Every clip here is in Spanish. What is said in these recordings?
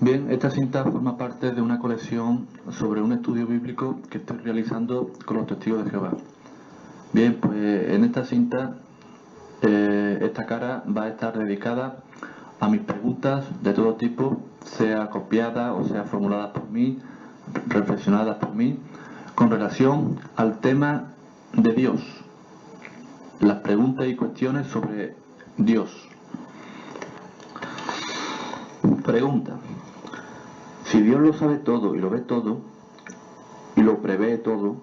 Bien, esta cinta forma parte de una colección sobre un estudio bíblico que estoy realizando con los testigos de Jehová. Bien, pues en esta cinta, esta cara va a estar dedicada a mis preguntas de todo tipo, sea copiada o sea formuladas por mí, reflexionadas por mí, con relación al tema de Dios, las preguntas y cuestiones sobre Dios. Pregunta: si Dios lo sabe todo y lo ve todo, y lo prevé todo,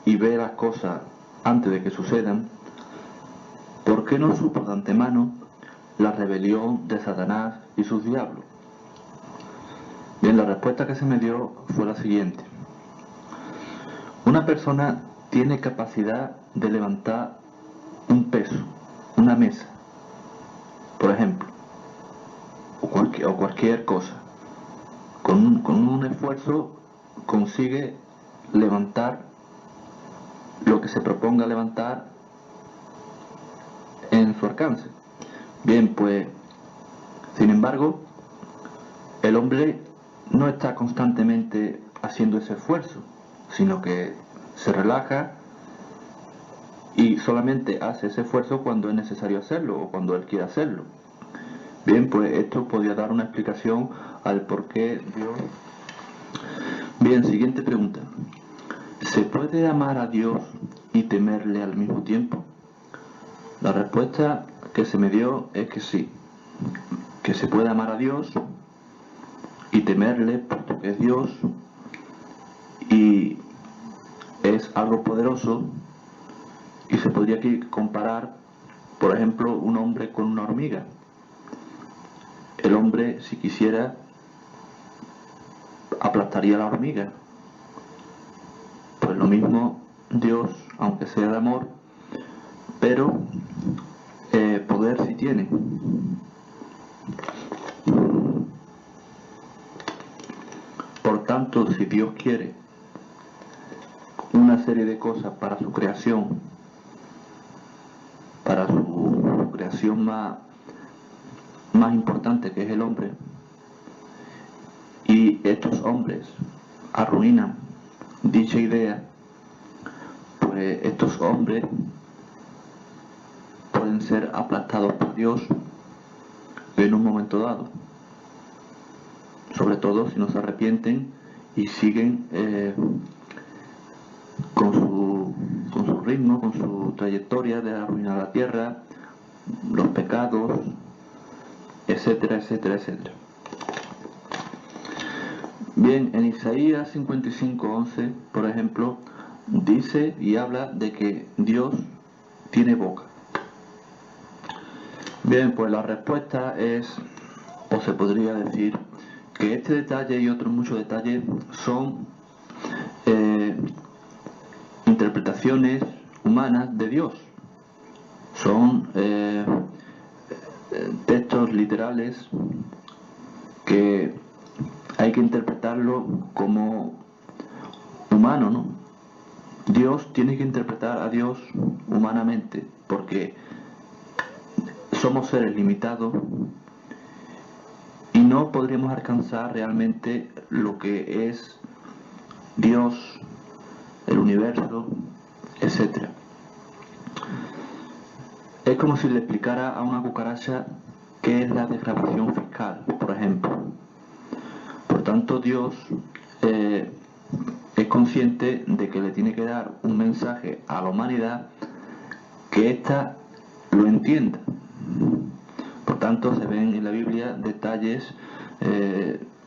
y ve las cosas antes de que sucedan, ¿por qué no supo de antemano la rebelión de Satanás y sus diablos? Bien, la respuesta que se me dio fue la siguiente. Una persona tiene capacidad de levantar un peso, una mesa, por ejemplo, o cualquier cosa. Con un esfuerzo consigue levantar lo que se proponga levantar en su alcance. Bien, pues, sin embargo, el hombre no está constantemente haciendo ese esfuerzo, sino que se relaja y solamente hace ese esfuerzo cuando es necesario hacerlo o cuando él quiere hacerlo. Bien, pues esto podría dar una explicación al por qué Dios... Bien, siguiente pregunta. ¿Se puede amar a Dios y temerle al mismo tiempo? La respuesta que se me dio es que sí, que se puede amar a Dios y temerle puesto que es Dios y es algo poderoso, y se podría aquí comparar, por ejemplo, un hombre con una hormiga. El hombre, si quisiera, aplastaría a la hormiga. Pues lo mismo Dios, aunque sea de amor, pero poder sí tiene. Por tanto, si Dios quiere una serie de cosas para su creación más importante, que es el hombre, y estos hombres arruinan dicha idea, pues estos hombres pueden ser aplastados por Dios en un momento dado, sobre todo si no se arrepienten y siguen con su ritmo, con su trayectoria de arruinar la tierra, los pecados, etcétera, etcétera, etcétera. Bien, en Isaías 55:11, por ejemplo, dice y habla de que Dios tiene boca. Bien, pues la respuesta es, o se podría decir, que este detalle y otros muchos detalles son interpretaciones humanas de Dios. Son textos literales que hay que interpretarlo como humano, ¿no? Dios tiene que interpretar a Dios humanamente, porque somos seres limitados y no podríamos alcanzar realmente lo que es Dios, el universo, etc. Es como si le explicara a una cucaracha qué es la desgravación fiscal, por ejemplo. Por tanto, Dios es consciente de que le tiene que dar un mensaje a la humanidad que ésta lo entienda. Por tanto, se ven en la Biblia detalles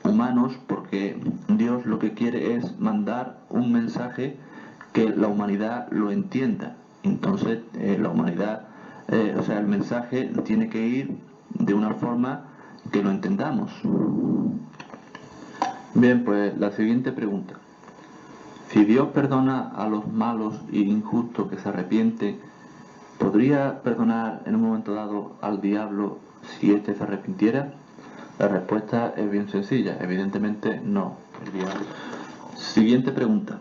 humanos, porque Dios lo que quiere es mandar un mensaje que la humanidad lo entienda. Entonces, la humanidad, el mensaje tiene que ir de una forma que lo entendamos. Bien, pues la siguiente pregunta. Si Dios perdona a los malos e injustos que se arrepienten, ¿podría perdonar en un momento dado al diablo si éste se arrepintiera? La respuesta es bien sencilla, evidentemente no. El diablo. Siguiente pregunta.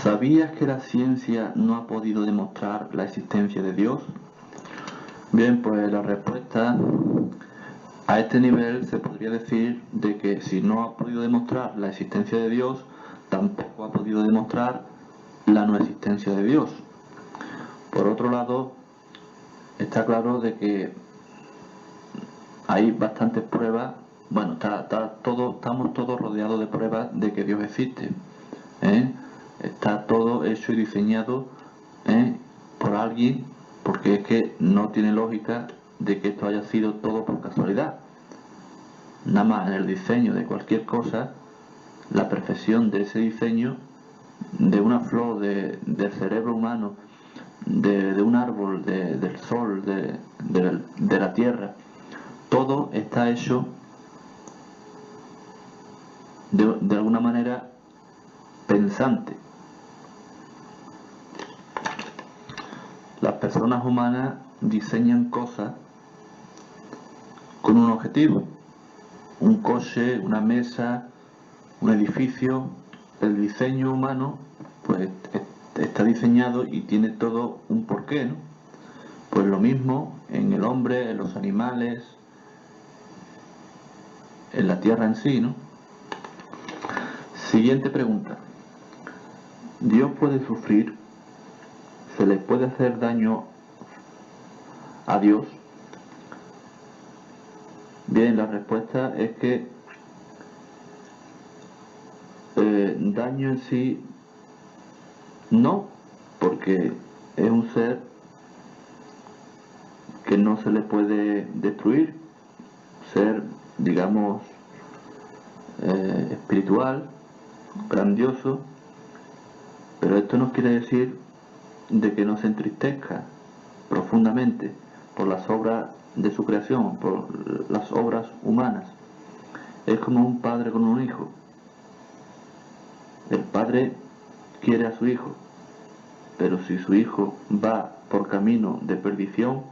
¿Sabías que la ciencia no ha podido demostrar la existencia de Dios? Bien, pues la respuesta A este nivel se podría decir de que si no ha podido demostrar la existencia de Dios, tampoco ha podido demostrar la no existencia de Dios. Por otro lado, está claro de que hay bastantes pruebas, bueno, estamos todos rodeados de pruebas de que Dios existe. Está todo hecho y diseñado por alguien, porque es que no tiene lógica de que esto haya sido todo por casualidad. Nada más en el diseño de cualquier cosa, la perfección de ese diseño, de una flor, del cerebro humano, de un árbol, del sol, de la tierra, todo está hecho de alguna manera pensante. Las personas humanas diseñan cosas con un objetivo. Un coche, una mesa, un edificio. El diseño humano pues está diseñado y tiene todo un porqué, ¿no? Pues lo mismo en el hombre, en los animales, en la tierra en sí, ¿no? Siguiente pregunta. ¿Dios puede sufrir? ¿Se le puede hacer daño a Dios? Bien, la respuesta es que daño en sí no, porque es un ser que no se le puede destruir, ser, digamos, espiritual, grandioso, pero esto no quiere decir de que no se entristezca profundamente por las obras de su creación, por las obras humanas. Es como un padre con un hijo. El padre quiere a su hijo, pero si su hijo va por camino de perdición,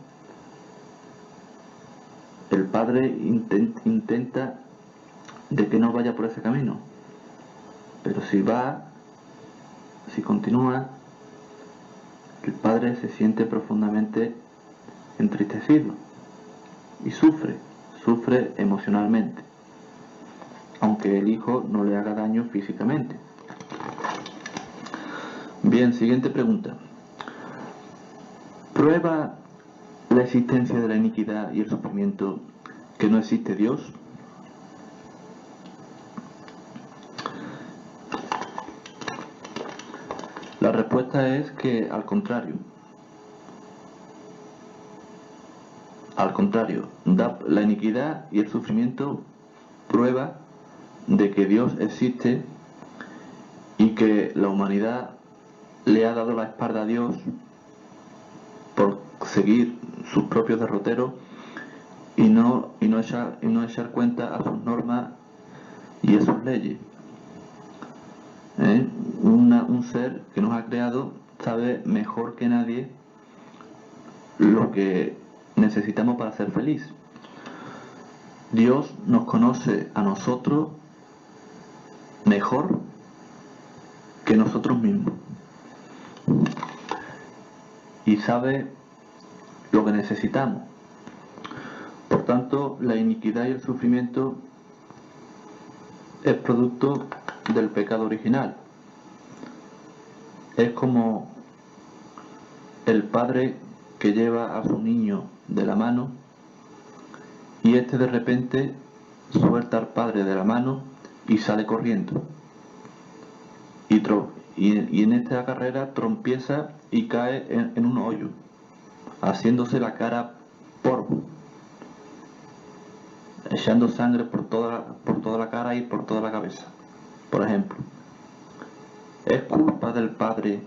el padre intenta de que no vaya por ese camino. Pero si continúa, el padre se siente profundamente entristecido y sufre emocionalmente, aunque el hijo no le haga daño físicamente. Bien, siguiente pregunta. ¿Prueba la existencia de la iniquidad y el sufrimiento que no existe Dios? La respuesta es que al contrario. La iniquidad y el sufrimiento prueba de que Dios existe y que la humanidad le ha dado la espalda a Dios por seguir sus propios derroteros y no echar cuenta a sus normas y a sus leyes. Un ser que nos ha creado sabe mejor que nadie lo que necesitamos para ser feliz. Dios nos conoce a nosotros mejor que nosotros mismos y sabe lo que necesitamos. Por tanto, la iniquidad y el sufrimiento es producto del pecado original. Es como el padre que lleva a su niño de la mano y este de repente suelta al padre de la mano y sale corriendo. Y en esta carrera trompieza y cae en un hoyo, haciéndose la cara polvo, echando sangre por toda la cara y por toda la cabeza, por ejemplo. ¿Es culpa del padre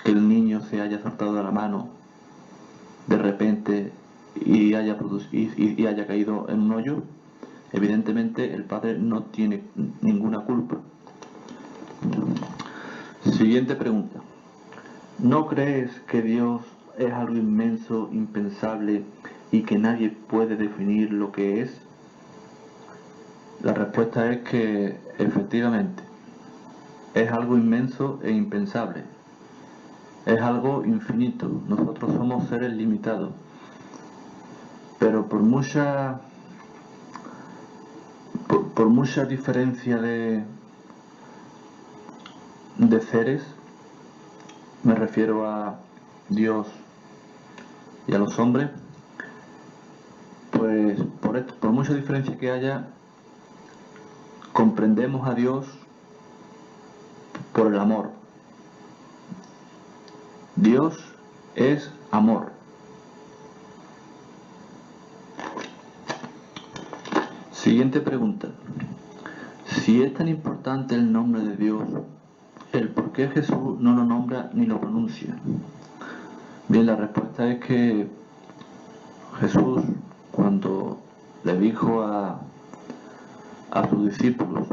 que el niño se haya soltado de la mano de repente y haya caído en un hoyo? Evidentemente el padre no tiene ninguna culpa. Siguiente pregunta. ¿No crees que Dios es algo inmenso, impensable y que nadie puede definir lo que es? La respuesta es que efectivamente es algo inmenso e impensable. Es algo infinito. Nosotros somos seres limitados. Pero por muchas por mucha diferencia de seres, me refiero a Dios y a los hombres, pues por mucha diferencia que haya, comprendemos a Dios por el amor. Dios es amor. Siguiente pregunta. Si es tan importante el nombre de Dios, ¿el por qué Jesús no lo nombra ni lo pronuncia? Bien, la respuesta es que Jesús, cuando le dijo a sus discípulos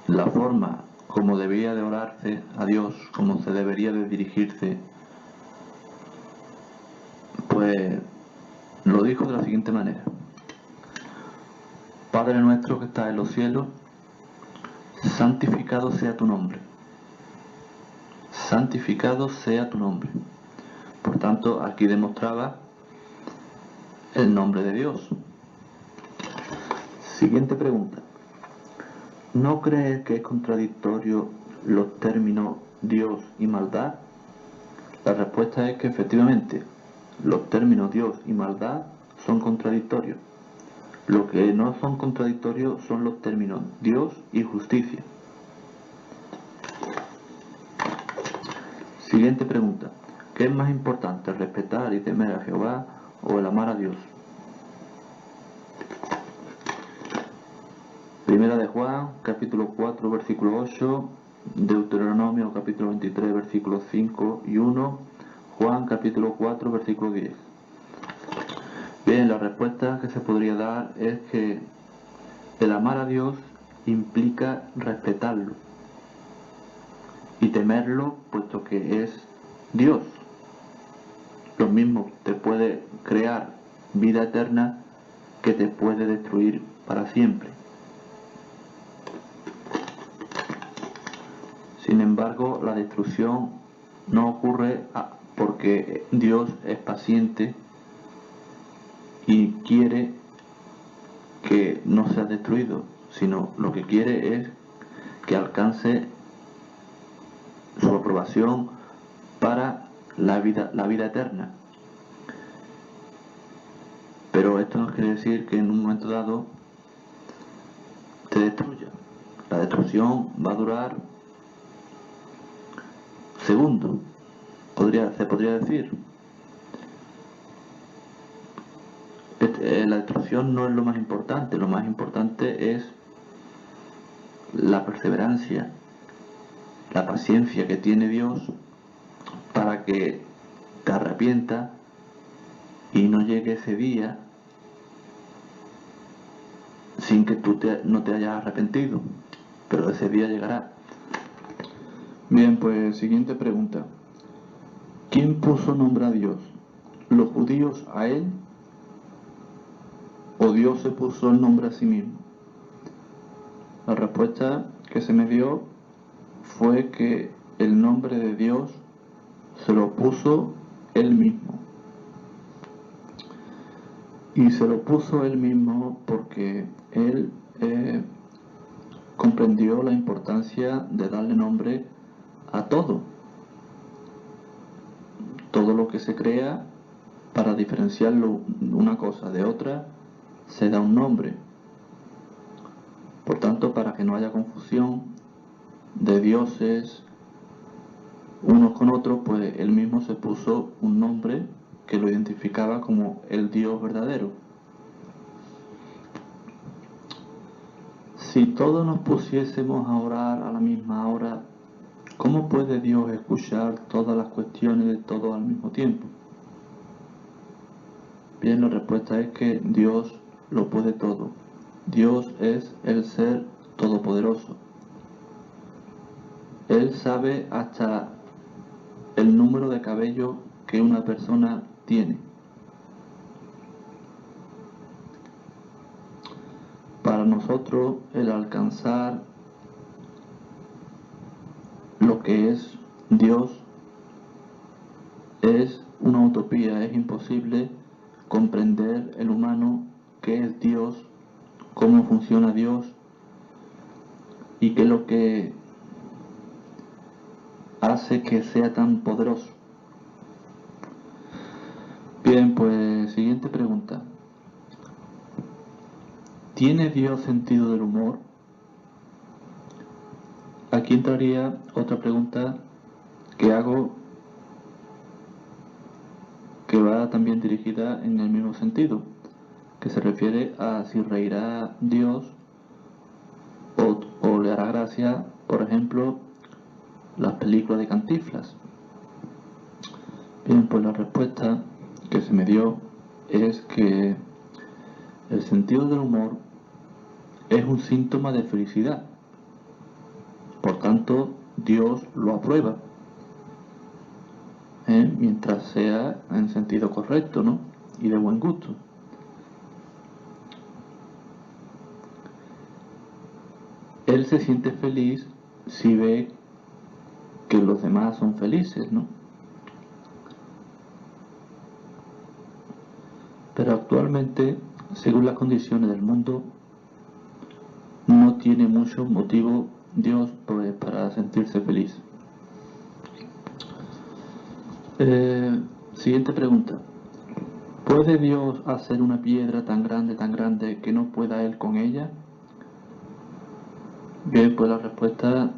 la forma como debía de orarse a Dios, como se debería de dirigirse, pues lo dijo de la siguiente manera: Padre nuestro que estás en los cielos, santificado sea tu nombre. Santificado sea tu nombre. Por tanto, aquí demostraba el nombre de Dios. Siguiente pregunta. ¿No crees que es contradictorio los términos Dios y maldad? La respuesta es que efectivamente los términos Dios y maldad son contradictorios. Lo que no son contradictorios son los términos Dios y justicia. Siguiente pregunta. ¿Qué es más importante, respetar y temer a Jehová o el amar a Dios? Primera de Juan, capítulo 4, versículo 8, Deuteronomio, capítulo 23, versículos 5 y 1, Juan, capítulo 4, versículo 10. Bien, la respuesta que se podría dar es que el amar a Dios implica respetarlo y temerlo, puesto que es Dios. Lo mismo te puede crear vida eterna que te puede destruir para siempre. Sin embargo, la destrucción no ocurre porque Dios es paciente y quiere que no sea destruido, sino lo que quiere es que alcance su aprobación para la vida eterna. Pero esto no quiere decir que en un momento dado te destruya. La destrucción va a durar segundos, se podría decir. La destrucción no es lo más importante es la perseverancia, la paciencia que tiene Dios para que te arrepientas y no llegue ese día sin que tú no te hayas arrepentido, pero ese día llegará. Bien, pues siguiente pregunta. ¿Quién puso nombre a Dios? ¿Los judíos a él? ¿O Dios se puso el nombre a sí mismo? La respuesta que se me dio fue que el nombre de Dios se lo puso él mismo. Y se lo puso él mismo porque él comprendió la importancia de darle nombre a todo. Todo lo que se crea, para diferenciarlo una cosa de otra, se da un nombre. Por tanto, para que no haya confusión de dioses unos con otros, pues él mismo se puso un nombre que lo identificaba como el Dios verdadero. Si todos nos pusiésemos a orar a la misma hora, ¿cómo puede Dios escuchar todas las cuestiones de todos al mismo tiempo? Bien, la respuesta es que Dios lo puede todo. Dios es el ser todopoderoso. Él sabe hasta el número de cabellos que una persona tiene. Para nosotros, el alcanzar lo que es Dios es una utopía, es imposible comprender el humano que es Dios cómo funciona Dios y qué es lo que hace que sea tan poderoso. Bien, pues siguiente pregunta. ¿Tiene Dios sentido del humor? Aquí entraría otra pregunta que hago, que va también dirigida en el mismo sentido, que se refiere a si reirá Dios o le hará gracia, por ejemplo, las películas de Cantinflas. Bien, pues la respuesta que se me dio es que el sentido del humor es un síntoma de felicidad. Por tanto, Dios lo aprueba, mientras sea en sentido correcto, ¿no? Y de buen gusto. Él se siente feliz si ve que los demás son felices, ¿no? Pero actualmente, según las condiciones del mundo, no tiene mucho motivo Dios pues, para sentirse feliz. Siguiente pregunta. ¿Puede Dios hacer una piedra tan grande que no pueda Él con ella? Bien, pues la respuesta,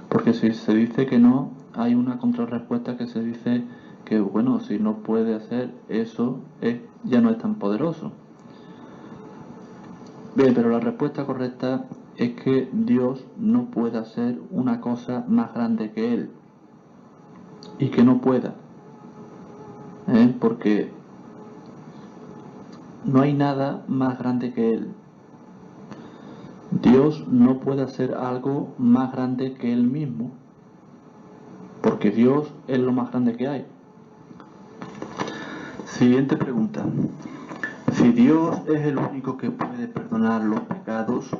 porque si se dice que no, hay una contrarrespuesta que se dice que, bueno, si no puede hacer eso, ya no es tan poderoso. Bien, pero la respuesta correcta es que Dios no puede hacer una cosa más grande que Él. Y que no pueda. Porque no hay nada más grande que Él. Dios no puede hacer algo más grande que Él mismo. Porque Dios es lo más grande que hay. Siguiente pregunta. Si Dios es el único que puede perdonar los pecados,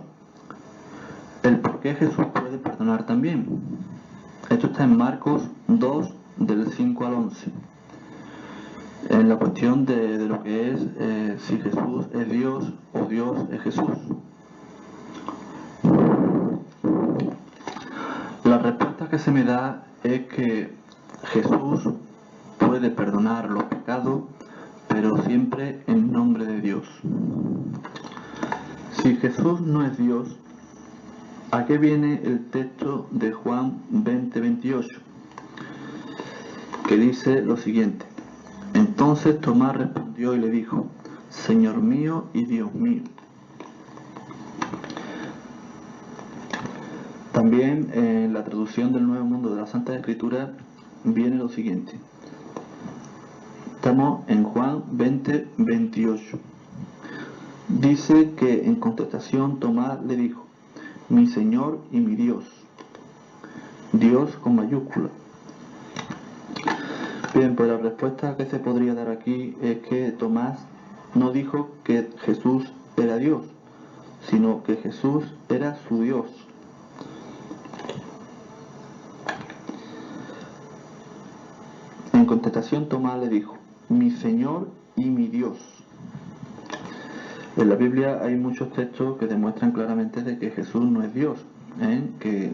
¿el por qué Jesús puede perdonar también? Esto está en Marcos 2, del 5 al 11. En la cuestión de lo que es si Jesús es Dios o Dios es Jesús. La respuesta que se me da es que Jesús puede perdonar los pecados, pero siempre en nombre de Dios. Si Jesús no es Dios, ¿a qué viene el texto de Juan 20:28? Que dice lo siguiente. Entonces Tomás respondió y le dijo, Señor mío y Dios mío. También en la traducción del Nuevo Mundo de la Santa Escritura viene lo siguiente. Estamos en Juan 20:28. Dice que en contestación Tomás le dijo, mi Señor y mi Dios. Dios con mayúscula. Bien, pues la respuesta que se podría dar aquí es que Tomás no dijo que Jesús era Dios, sino que Jesús era su Dios. En contestación Tomás le dijo, mi Señor y mi Dios. En la Biblia hay muchos textos que demuestran claramente de que Jesús no es Dios, que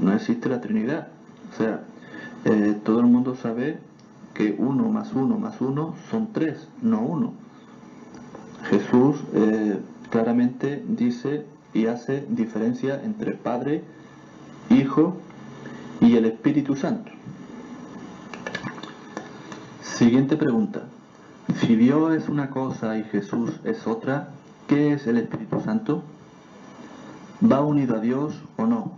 no existe la Trinidad. O sea, todo el mundo sabe que 1 más 1 más 1 son 3, no 1. Jesús claramente dice y hace diferencia entre Padre, Hijo y el Espíritu Santo. Siguiente pregunta. Si Dios es una cosa y Jesús es otra, ¿qué es el Espíritu Santo? ¿Va unido a Dios o no?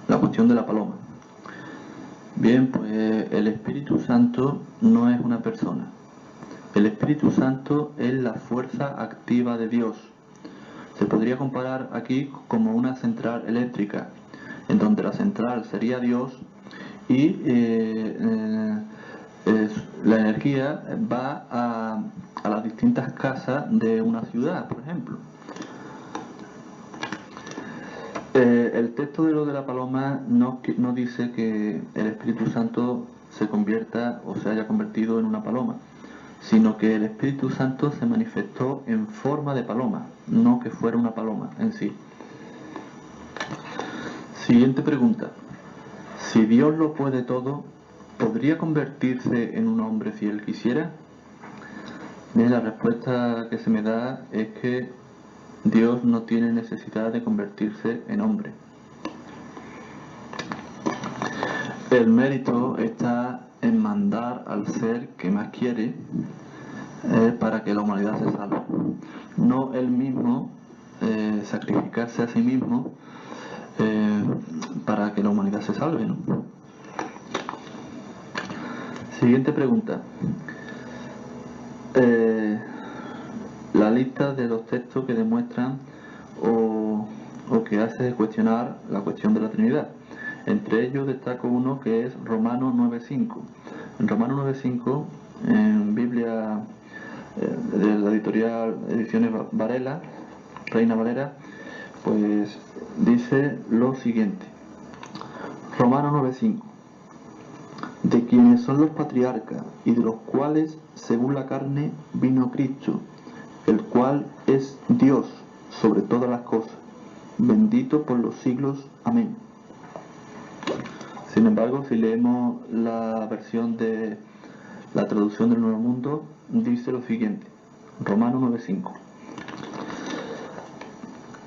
La cuestión de la paloma. Bien, pues el Espíritu Santo no es una persona. El Espíritu Santo es la fuerza activa de Dios. Se podría comparar aquí como una central eléctrica, en donde la central sería Dios y la energía va a las distintas casas de una ciudad, por ejemplo. El texto de lo de la paloma no dice que el Espíritu Santo se convierta o se haya convertido en una paloma, sino que el Espíritu Santo se manifestó en forma de paloma, no que fuera una paloma en sí. Siguiente pregunta. Si Dios lo puede todo, ¿podría convertirse en un hombre si Él quisiera? Bien, la respuesta que se me da es que Dios no tiene necesidad de convertirse en hombre. El mérito está en mandar al ser que más quiere para que la humanidad se salve. No él mismo sacrificarse a sí mismo para que la humanidad se salve, ¿no? Siguiente pregunta. La lista de los textos que demuestran o que hace cuestionar la cuestión de la Trinidad. Entre ellos destaco uno que es Romanos 9.5. En Romanos 9.5, en Biblia de la editorial Ediciones Varela, Reina Valera, pues dice lo siguiente. Romanos 9.5. De quienes son los patriarcas y de los cuales, según la carne, vino Cristo, el cual es Dios sobre todas las cosas, bendito por los siglos. Amén. Sin embargo, si leemos la versión de la traducción del Nuevo Mundo, dice lo siguiente, Romanos 9.5.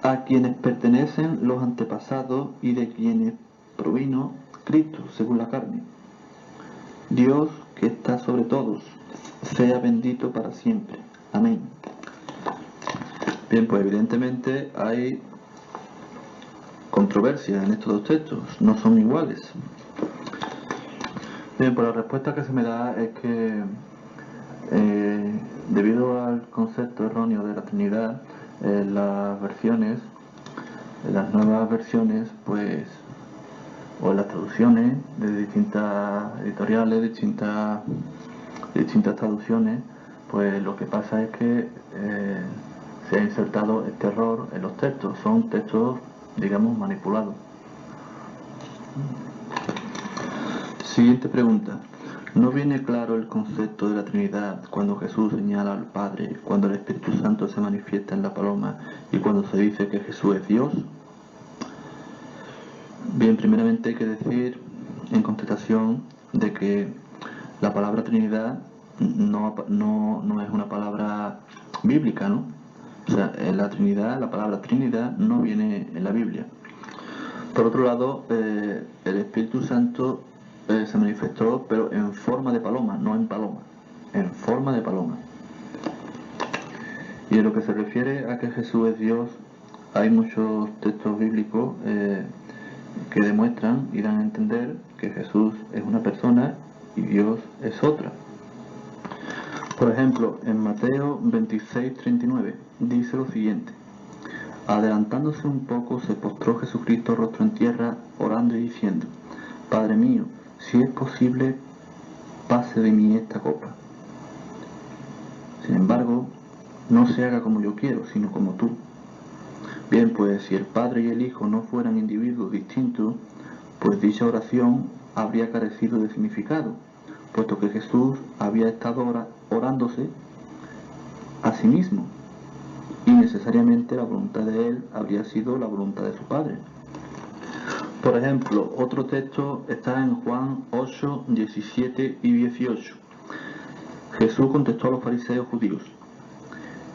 A quienes pertenecen los antepasados y de quienes provino Cristo, según la carne. Dios, que está sobre todos, sea bendito para siempre. Amén. Bien, pues evidentemente hay controversia en estos dos textos, no son iguales. Bien, pues la respuesta que se me da es que debido al concepto erróneo de la Trinidad, las versiones, las nuevas versiones, pues, o las traducciones de distintas editoriales, distintas traducciones, pues lo que pasa es que se ha insertado este error en los textos. Son textos, digamos, manipulados. Siguiente pregunta. ¿No viene claro el concepto de la Trinidad cuando Jesús señala al Padre, cuando el Espíritu Santo se manifiesta en la paloma y cuando se dice que Jesús es Dios? Bien, primeramente hay que decir, en contestación, de que la palabra Trinidad no es una palabra bíblica, ¿no? O sea, en la Trinidad, la palabra Trinidad no viene en la Biblia. Por otro lado, el Espíritu Santo se manifestó, pero en forma de paloma, no en paloma, en forma de paloma. Y en lo que se refiere a que Jesús es Dios, hay muchos textos bíblicos que demuestran y dan a entender que Jesús es una persona y Dios es otra. Por ejemplo, en Mateo 26:39 dice lo siguiente. Adelantándose un poco, se postró Jesucristo rostro en tierra, orando y diciendo, Padre mío, si es posible, pase de mí esta copa. Sin embargo, no se haga como yo quiero, sino como tú. Bien, pues si el Padre y el Hijo no fueran individuos distintos, pues dicha oración habría carecido de significado, puesto que Jesús había estado orándose a sí mismo, y necesariamente la voluntad de Él habría sido la voluntad de su Padre. Por ejemplo, otro texto está en Juan 8, 17 y 18. Jesús contestó a los fariseos judíos,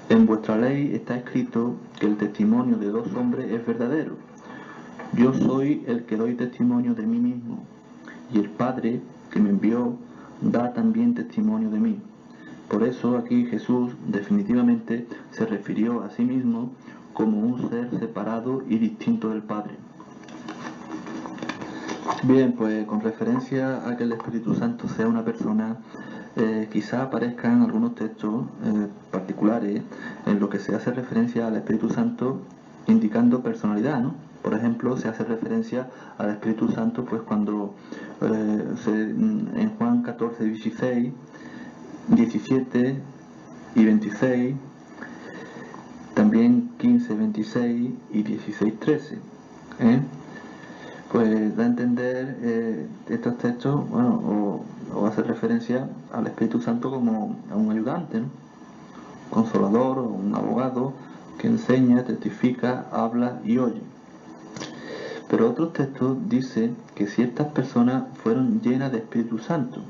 en vuestra ley está escrito que el testimonio de dos hombres es verdadero. Yo soy el que doy testimonio de mí mismo, y el Padre que me envió da también testimonio de mí. Por eso aquí Jesús definitivamente se refirió a sí mismo como un ser separado y distinto del Padre. Bien, pues con referencia a que el Espíritu Santo sea una persona, quizá aparezcan algunos textos particulares en lo que se hace referencia al Espíritu Santo indicando personalidad, ¿no? Por ejemplo, se hace referencia al Espíritu Santo pues cuando en Juan 14, 16, 17 y 26, también 15, 26 y 16, 13. Pues da a entender estos textos, bueno, o o hace referencia al Espíritu Santo como a un ayudante, ¿no? Consolador o un abogado que enseña, testifica, habla y oye. Pero otros textos dicen que ciertas personas fueron llenas de Espíritu Santo,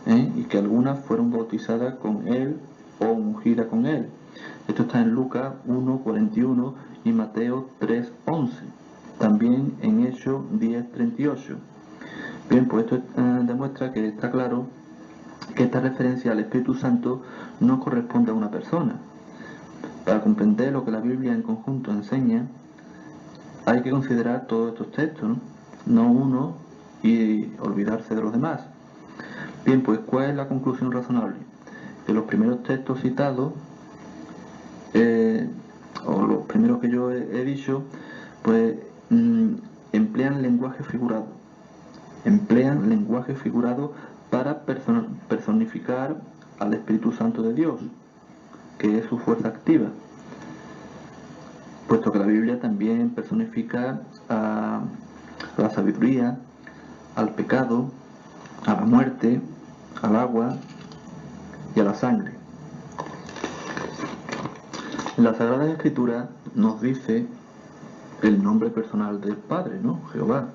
y que algunas fueron bautizadas con él o ungidas con él. Esto está en Lucas 1:41 y Mateo 3:11. También en Hechos 10:38. Bien, pues esto demuestra que está claro que esta referencia al Espíritu Santo no corresponde a una persona. Para comprender lo que la Biblia en conjunto enseña, hay que considerar todos estos textos, no uno y olvidarse de los demás. Bien, pues ¿cuál es la conclusión razonable? Que los primeros textos citados, o los primeros que yo he dicho, pues emplean lenguaje figurado. Emplean lenguaje figurado para personificar al Espíritu Santo de Dios, que es su fuerza activa, puesto que la Biblia también personifica a la sabiduría, al pecado, a la muerte, al agua y a la sangre. En la Sagrada Escritura nos dice el nombre personal del Padre, ¿no? Jehová.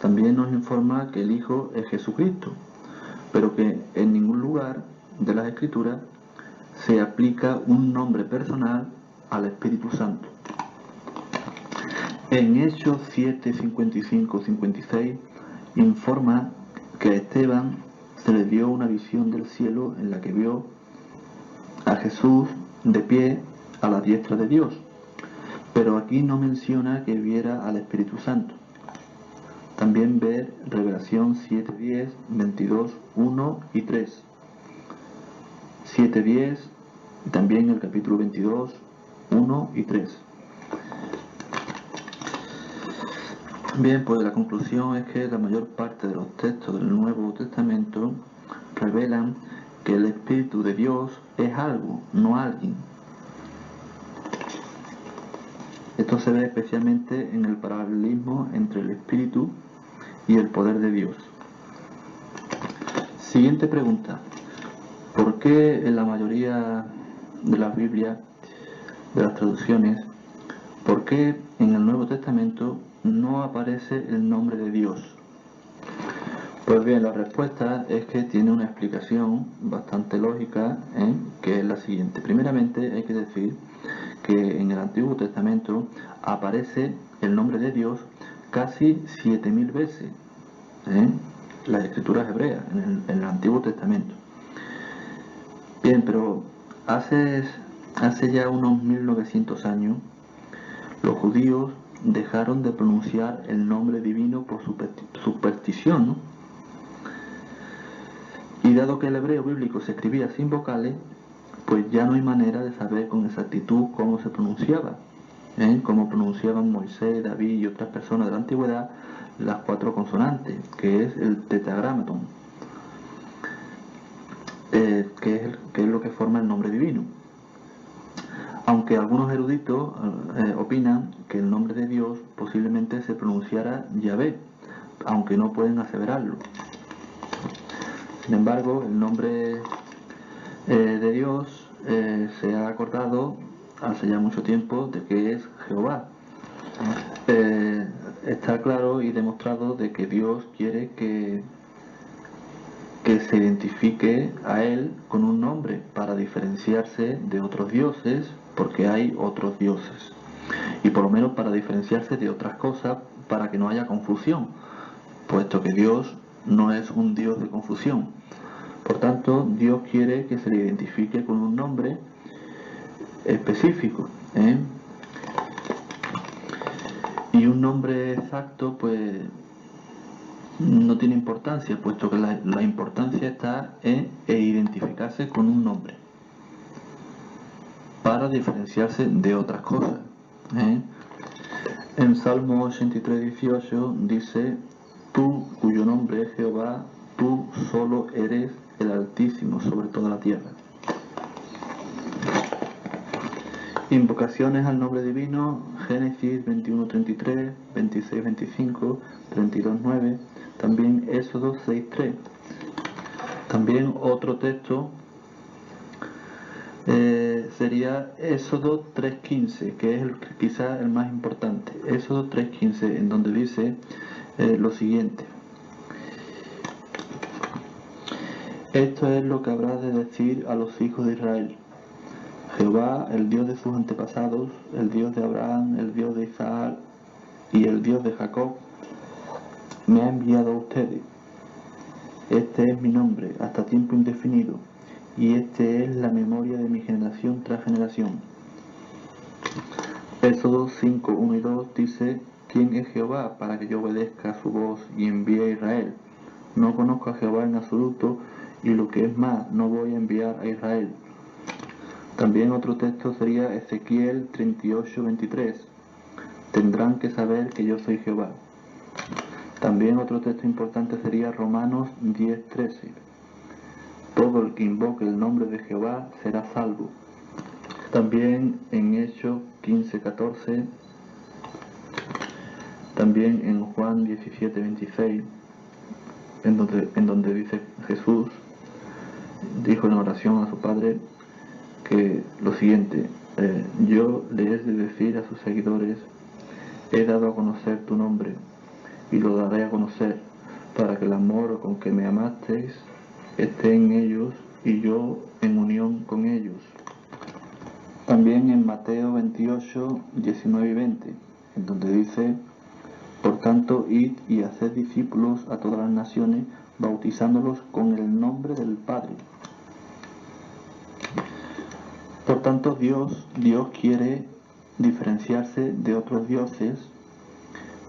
También nos informa que el Hijo es Jesucristo, pero que en ningún lugar de las Escrituras se aplica un nombre personal al Espíritu Santo. En Hechos 7:55-56 informa que a Esteban se le dio una visión del cielo en la que vio a Jesús de pie a la diestra de Dios, pero aquí no menciona que viera al Espíritu Santo. También ver Revelación 7:10, 22, 1 y 3. 7:10 y también el capítulo 22, 1 y 3. Bien, pues la conclusión es que la mayor parte de los textos del Nuevo Testamento revelan que el Espíritu de Dios es algo, no alguien. Esto se ve especialmente en el paralelismo entre el Espíritu y el poder de Dios. Siguiente pregunta. ¿Por qué en la mayoría de las Biblias, de las traducciones, por qué en el Nuevo Testamento no aparece el nombre de Dios? Pues bien, la respuesta es que tiene una explicación bastante lógica, que es la siguiente. Primeramente hay que decir que en el Antiguo Testamento aparece el nombre de Dios casi 7000 veces, las escrituras hebreas, en el Antiguo Testamento. Bien, pero hace ya unos 1900 años, los judíos dejaron de pronunciar el nombre divino por superstición, ¿no? Y dado que el hebreo bíblico se escribía sin vocales, pues ya no hay manera de saber con exactitud cómo se pronunciaba, cómo pronunciaban Moisés, David y otras personas de la antigüedad las 4 consonantes, que es el tetragramatón, que es lo que forma el nombre divino. Aunque algunos eruditos opinan que el nombre de Dios posiblemente se pronunciara Yahvé, aunque no pueden aseverarlo. Sin embargo, el nombre de Dios se ha acordado hace ya mucho tiempo de que es Jehová. Está claro y demostrado de que Dios quiere que se identifique a Él con un nombre para diferenciarse de otros dioses, porque hay otros dioses, y por lo menos para diferenciarse de otras cosas, para que no haya confusión, puesto que Dios no es un Dios de confusión. Por tanto, Dios quiere que se le identifique con un nombre específico, y un nombre exacto pues no tiene importancia, puesto que la importancia está en identificarse con un nombre para diferenciarse de otras cosas. En Salmo 83:18 dice: tú cuyo nombre es Jehová, tú solo eres el Altísimo sobre toda la tierra. Invocaciones al nombre divino: Génesis 21:33, 26:25, 32:9, también Éxodo 6:3. También otro texto sería Éxodo 3.15, que es quizá el más importante. Éxodo 3.15, en donde dice lo siguiente: esto es lo que habrá de decir a los hijos de Israel: Jehová, el Dios de sus antepasados, el Dios de Abraham, el Dios de Isaac y el Dios de Jacob, me ha enviado a ustedes. Este es mi nombre hasta tiempo indefinido, y este es la memoria de mi generación tras generación. Éxodo 5, 1 y 2 dice: ¿Quién es Jehová para que yo obedezca su voz y envíe a Israel? No conozco a Jehová en absoluto, y lo que es más, no voy a enviar a Israel. También otro texto sería Ezequiel 38, 23. Tendrán que saber que yo soy Jehová. También otro texto importante sería Romanos 10, 13. Todo el que invoque el nombre de Jehová será salvo. También en Hechos 15, 14. También en Juan 17, 26, en donde dice Jesús, dijo en oración a su Padre que lo siguiente: yo le he de decir a sus seguidores, he dado a conocer tu nombre y lo daré a conocer, para que el amor con que me amasteis esté en ellos y yo en unión con ellos. También en Mateo 28, 19 y 20, en donde dice: por tanto, id y haced discípulos a todas las naciones, bautizándolos con el nombre del Padre. Por tanto, Dios quiere diferenciarse de otros dioses,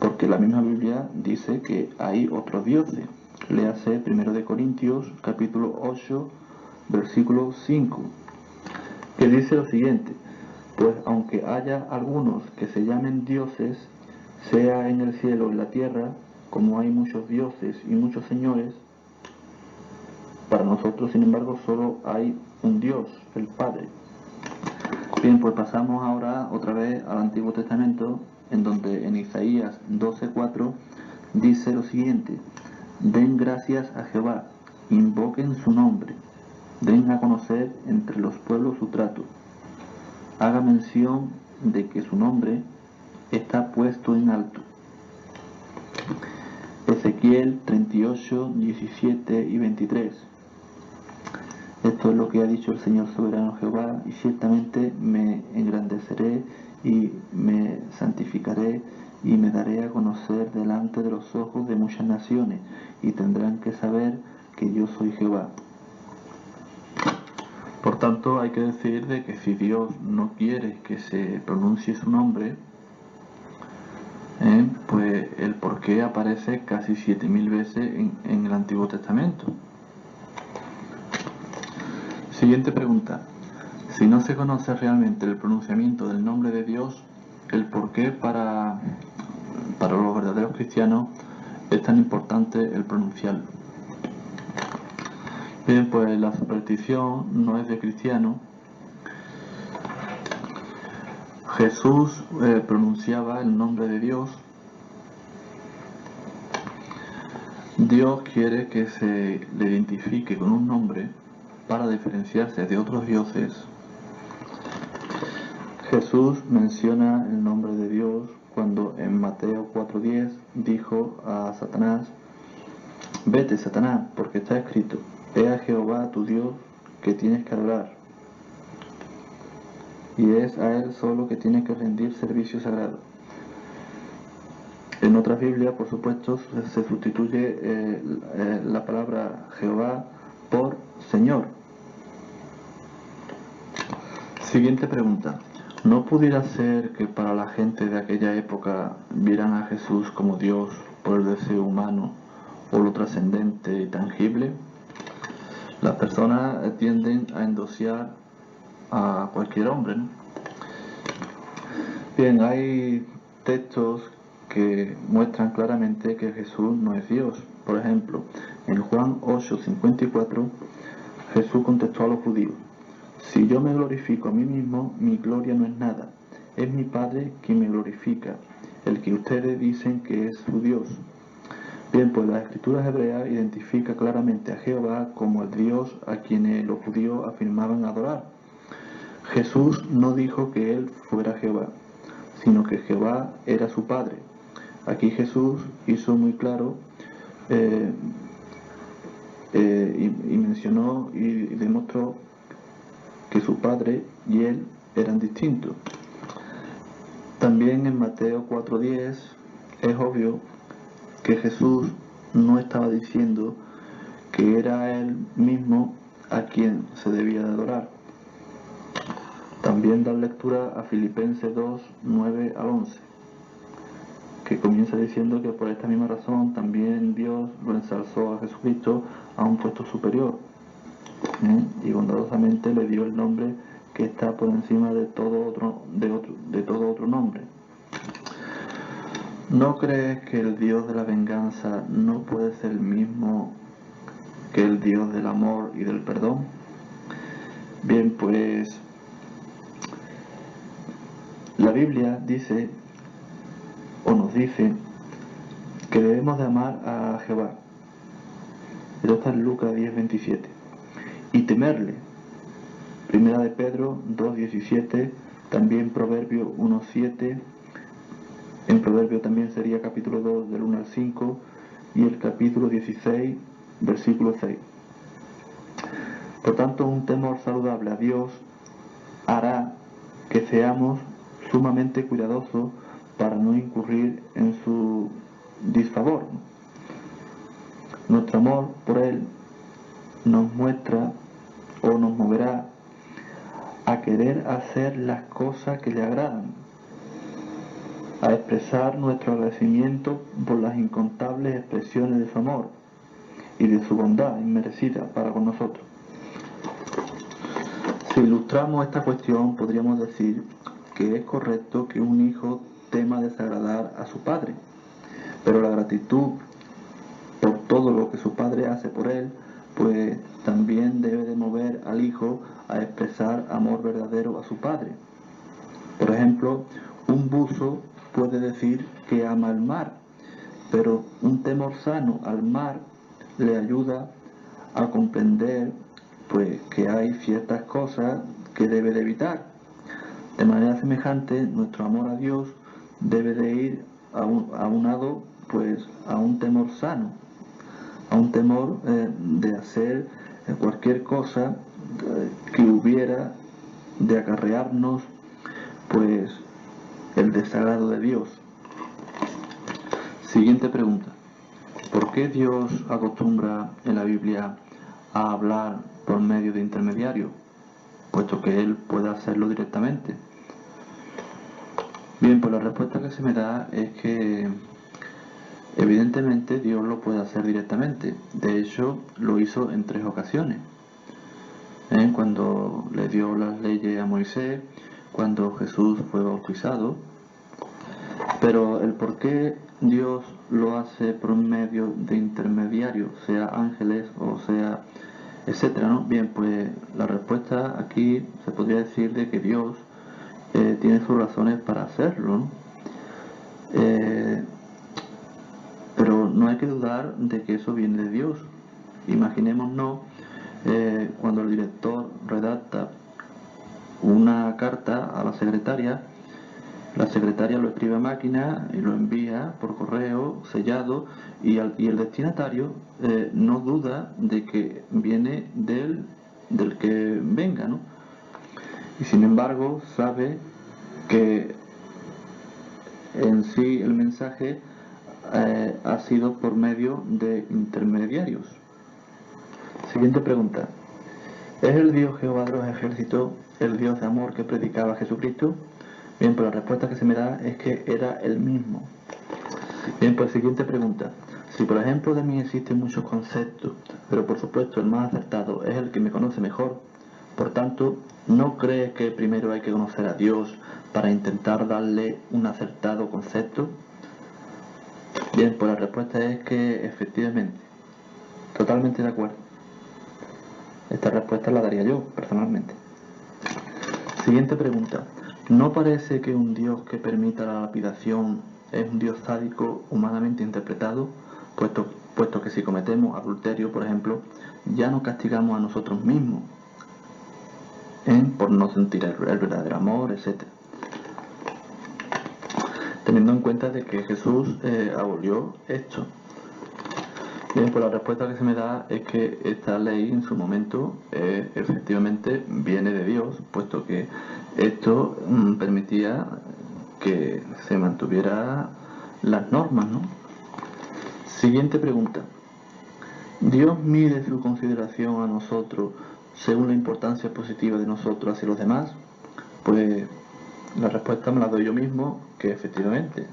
porque la misma Biblia dice que hay otros dioses. Léase 1 Corintios capítulo 8, versículo 5, que dice lo siguiente: pues aunque haya algunos que se llamen dioses, sea en el cielo o en la tierra, como hay muchos dioses y muchos señores, para nosotros, sin embargo, solo hay un Dios, el Padre. Bien, pues pasamos ahora otra vez al Antiguo Testamento, en donde en Isaías 12:4 dice lo siguiente: den gracias a Jehová, invoquen su nombre, den a conocer entre los pueblos su trato, haga mención de que su nombre está puesto en alto. Ezequiel 38, 17 y 23. Esto es lo que ha dicho el Señor soberano Jehová: y ciertamente me engrandeceré y me santificaré y me daré a conocer delante de los ojos de muchas naciones, y tendrán que saber que yo soy Jehová. Por tanto, hay que decir de que si Dios no quiere que se pronuncie su nombre, pues el porqué aparece casi 7000 veces en el Antiguo Testamento. Siguiente pregunta: si no se conoce realmente el pronunciamiento del nombre de Dios, el porqué para los verdaderos cristianos es tan importante el pronunciarlo. Bien, pues la superstición no es de cristiano. Jesús pronunciaba el nombre de Dios. Dios quiere que se le identifique con un nombre para diferenciarse de otros dioses. Jesús menciona el nombre de Dios cuando en Mateo 4:10 dijo a Satanás: vete, Satanás, porque está escrito, he a Jehová tu Dios que tienes que adorar, y es a Él solo que tienes que rendir servicio sagrado. En otras Biblias, por supuesto, se sustituye la palabra Jehová por Señor. Siguiente pregunta: ¿no pudiera ser que para la gente de aquella época vieran a Jesús como Dios por el deseo humano o lo trascendente y tangible? Las personas tienden a endosiar a cualquier hombre, ¿no? Bien, hay textos que muestran claramente que Jesús no es Dios. Por ejemplo, en Juan 8:54, Jesús contestó a los judíos: si yo me glorifico a mí mismo, mi gloria no es nada. Es mi Padre quien me glorifica, el que ustedes dicen que es su Dios. Bien, pues las escrituras hebreas identifica claramente a Jehová como el Dios a quien los judíos afirmaban adorar. Jesús no dijo que él fuera Jehová, sino que Jehová era su Padre. Aquí Jesús hizo muy claro y mencionó y demostró que su Padre y él eran distintos. También en Mateo 4:10 es obvio que Jesús no estaba diciendo que era él mismo a quien se debía de adorar. También da lectura a Filipenses 2:9 al 11, que comienza diciendo que por esta misma razón también Dios lo ensalzó a Jesucristo a un puesto superior, y bondadosamente le dio el nombre que está por encima de todo otro nombre. ¿No crees que el Dios de la venganza no puede ser el mismo que el Dios del amor y del perdón? Bien, pues la Biblia dice, o nos dice, que debemos de amar a Jehová. Esto está en Lucas 10:27. Y temerle. Primera de Pedro 2:17, también Proverbio 1:7. En Proverbio también sería capítulo 2 del 1 al 5 y el capítulo 16, versículo 6. Por tanto, un temor saludable a Dios hará que seamos sumamente cuidadosos para no incurrir en su disfavor. Nuestro amor por Él nos muestra o nos moverá a querer hacer las cosas que le agradan, a expresar nuestro agradecimiento por las incontables expresiones de su amor y de su bondad inmerecida para con nosotros. Si ilustramos esta cuestión, podríamos decir que es correcto que un hijo tema desagradar a su padre, pero la gratitud por todo lo que su padre hace por él, pues también debe de mover al hijo a expresar amor verdadero a su padre. Por ejemplo, un buzo puede decir que ama el mar, pero un temor sano al mar le ayuda a comprender pues que hay ciertas cosas que debe de evitar. De manera semejante, nuestro amor a Dios debe de ir aunado pues a un temor sano, a un temor de hacer cualquier cosa que hubiera de acarrearnos pues el desagrado de Dios. Siguiente pregunta. ¿Por qué Dios acostumbra en la Biblia a hablar por medio de intermediarios, puesto que Él puede hacerlo directamente? Bien, pues la respuesta que se me da es que evidentemente Dios lo puede hacer directamente. De hecho, lo hizo en 3 ocasiones. Cuando le dio las leyes a Moisés, cuando Jesús fue bautizado. Pero el por qué Dios lo hace por medio de intermediarios, sea ángeles o sea etcétera, ¿no? Bien, pues la respuesta aquí se podría decir de que Dios tiene sus razones para hacerlo, ¿no? Pero no hay que dudar de que eso viene de Dios. Imaginémonos cuando el director redacta una carta a la secretaria lo escribe a máquina y lo envía por correo sellado y el destinatario no duda de que viene del que venga, ¿no? Y sin embargo sabe que en sí el mensaje ha sido por medio de intermediarios. Siguiente pregunta. ¿Es el Dios Jehová de los ejércitos el Dios de amor que predicaba Jesucristo? Bien, pues la respuesta que se me da es que era el mismo. Bien, pues siguiente pregunta. Si por ejemplo de mí existen muchos conceptos, pero por supuesto el más acertado es el que me conoce mejor, por tanto, ¿no crees que primero hay que conocer a Dios para intentar darle un acertado concepto? Bien, pues la respuesta es que efectivamente, totalmente de acuerdo. Esta respuesta la daría yo, personalmente. Siguiente pregunta. ¿No parece que un Dios que permita la lapidación es un Dios sádico humanamente interpretado? puesto que si cometemos adulterio, por ejemplo, ya no castigamos a nosotros mismos por no sentir el verdadero amor, etc. Teniendo en cuenta de que Jesús abolió esto. Bien, pues la respuesta que se me da es que esta ley en su momento efectivamente viene de Dios, puesto que esto permitía que se mantuviera las normas, ¿no? Siguiente pregunta. ¿Dios mide su consideración a nosotros según la importancia positiva de nosotros hacia los demás? Pues la respuesta me la doy yo mismo, que efectivamente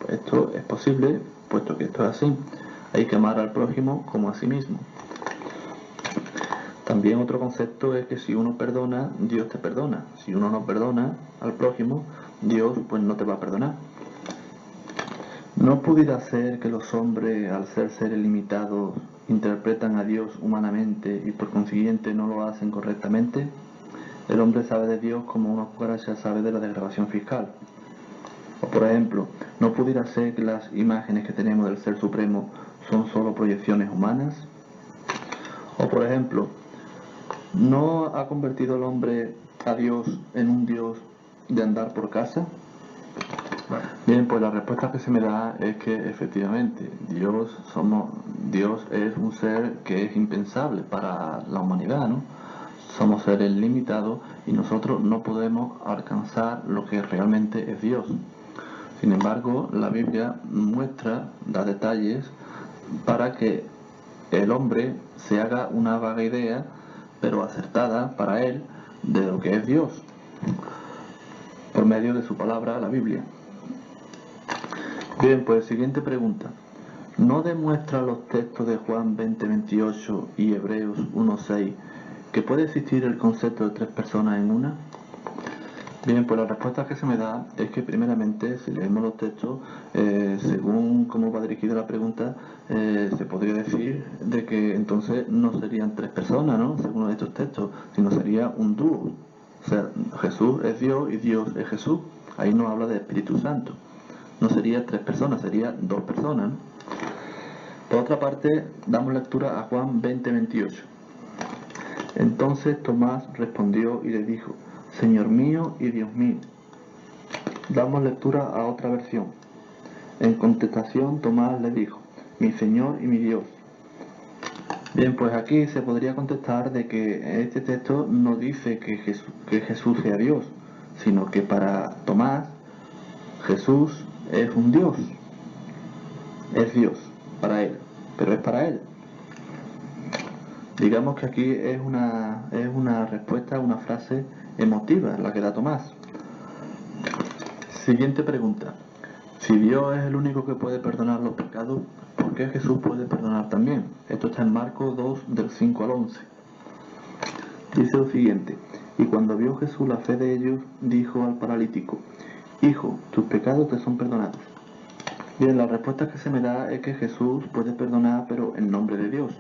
esto es posible, puesto que esto es así. Hay que amar al prójimo como a sí mismo. También otro concepto es que si uno perdona, Dios te perdona. Si uno no perdona al prójimo, Dios pues no te va a perdonar. ¿No pudiera ser que los hombres, al ser seres limitados, interpretan a Dios humanamente y por consiguiente no lo hacen correctamente? El hombre sabe de Dios como una cucaracha sabe de la desgravación fiscal. O por ejemplo, ¿no pudiera ser que las imágenes que tenemos del Ser Supremo son solo proyecciones humanas? O por ejemplo, ¿no ha convertido el hombre a Dios en un Dios de andar por casa? Bien, pues la respuesta que se me da es que efectivamente Dios es un ser que es impensable para la humanidad, ¿no? Somos seres limitados y nosotros no podemos alcanzar lo que realmente es Dios. Sin embargo, la Biblia da detalles para que el hombre se haga una vaga idea, pero acertada para él, de lo que es Dios, por medio de su palabra, la Biblia. Bien, pues siguiente pregunta. ¿No demuestran los textos de Juan 20:28 y Hebreos 1:6 que puede existir el concepto de tres personas en una? Bien, pues la respuesta que se me da es que primeramente, si leemos los textos, según cómo va dirigida la pregunta, se podría decir de que entonces no serían tres personas, ¿no? Según estos textos, sino sería un dúo. O sea, Jesús es Dios y Dios es Jesús. Ahí no habla de Espíritu Santo. No sería tres personas, sería dos personas, ¿no? Por otra parte, damos lectura a Juan 20:28. Entonces Tomás respondió y le dijo: Señor mío y Dios mío. Damos lectura a otra versión. En contestación, Tomás le dijo: Mi Señor y mi Dios. Bien, pues aquí se podría contestar de que este texto no dice que Jesús sea Dios, sino que para Tomás, Jesús es un Dios. Es Dios para él, pero es para él. Digamos que aquí es una respuesta, una frase emotiva la que da Tomás. Siguiente pregunta. Si Dios es el único que puede perdonar los pecados, ¿por qué Jesús puede perdonar también? Esto está en Marcos 2, del 5 al 11. Dice lo siguiente: Y cuando vio Jesús la fe de ellos, dijo al paralítico: Hijo, tus pecados te son perdonados. Bien, la respuesta que se me da es que Jesús puede perdonar, pero en nombre de Dios.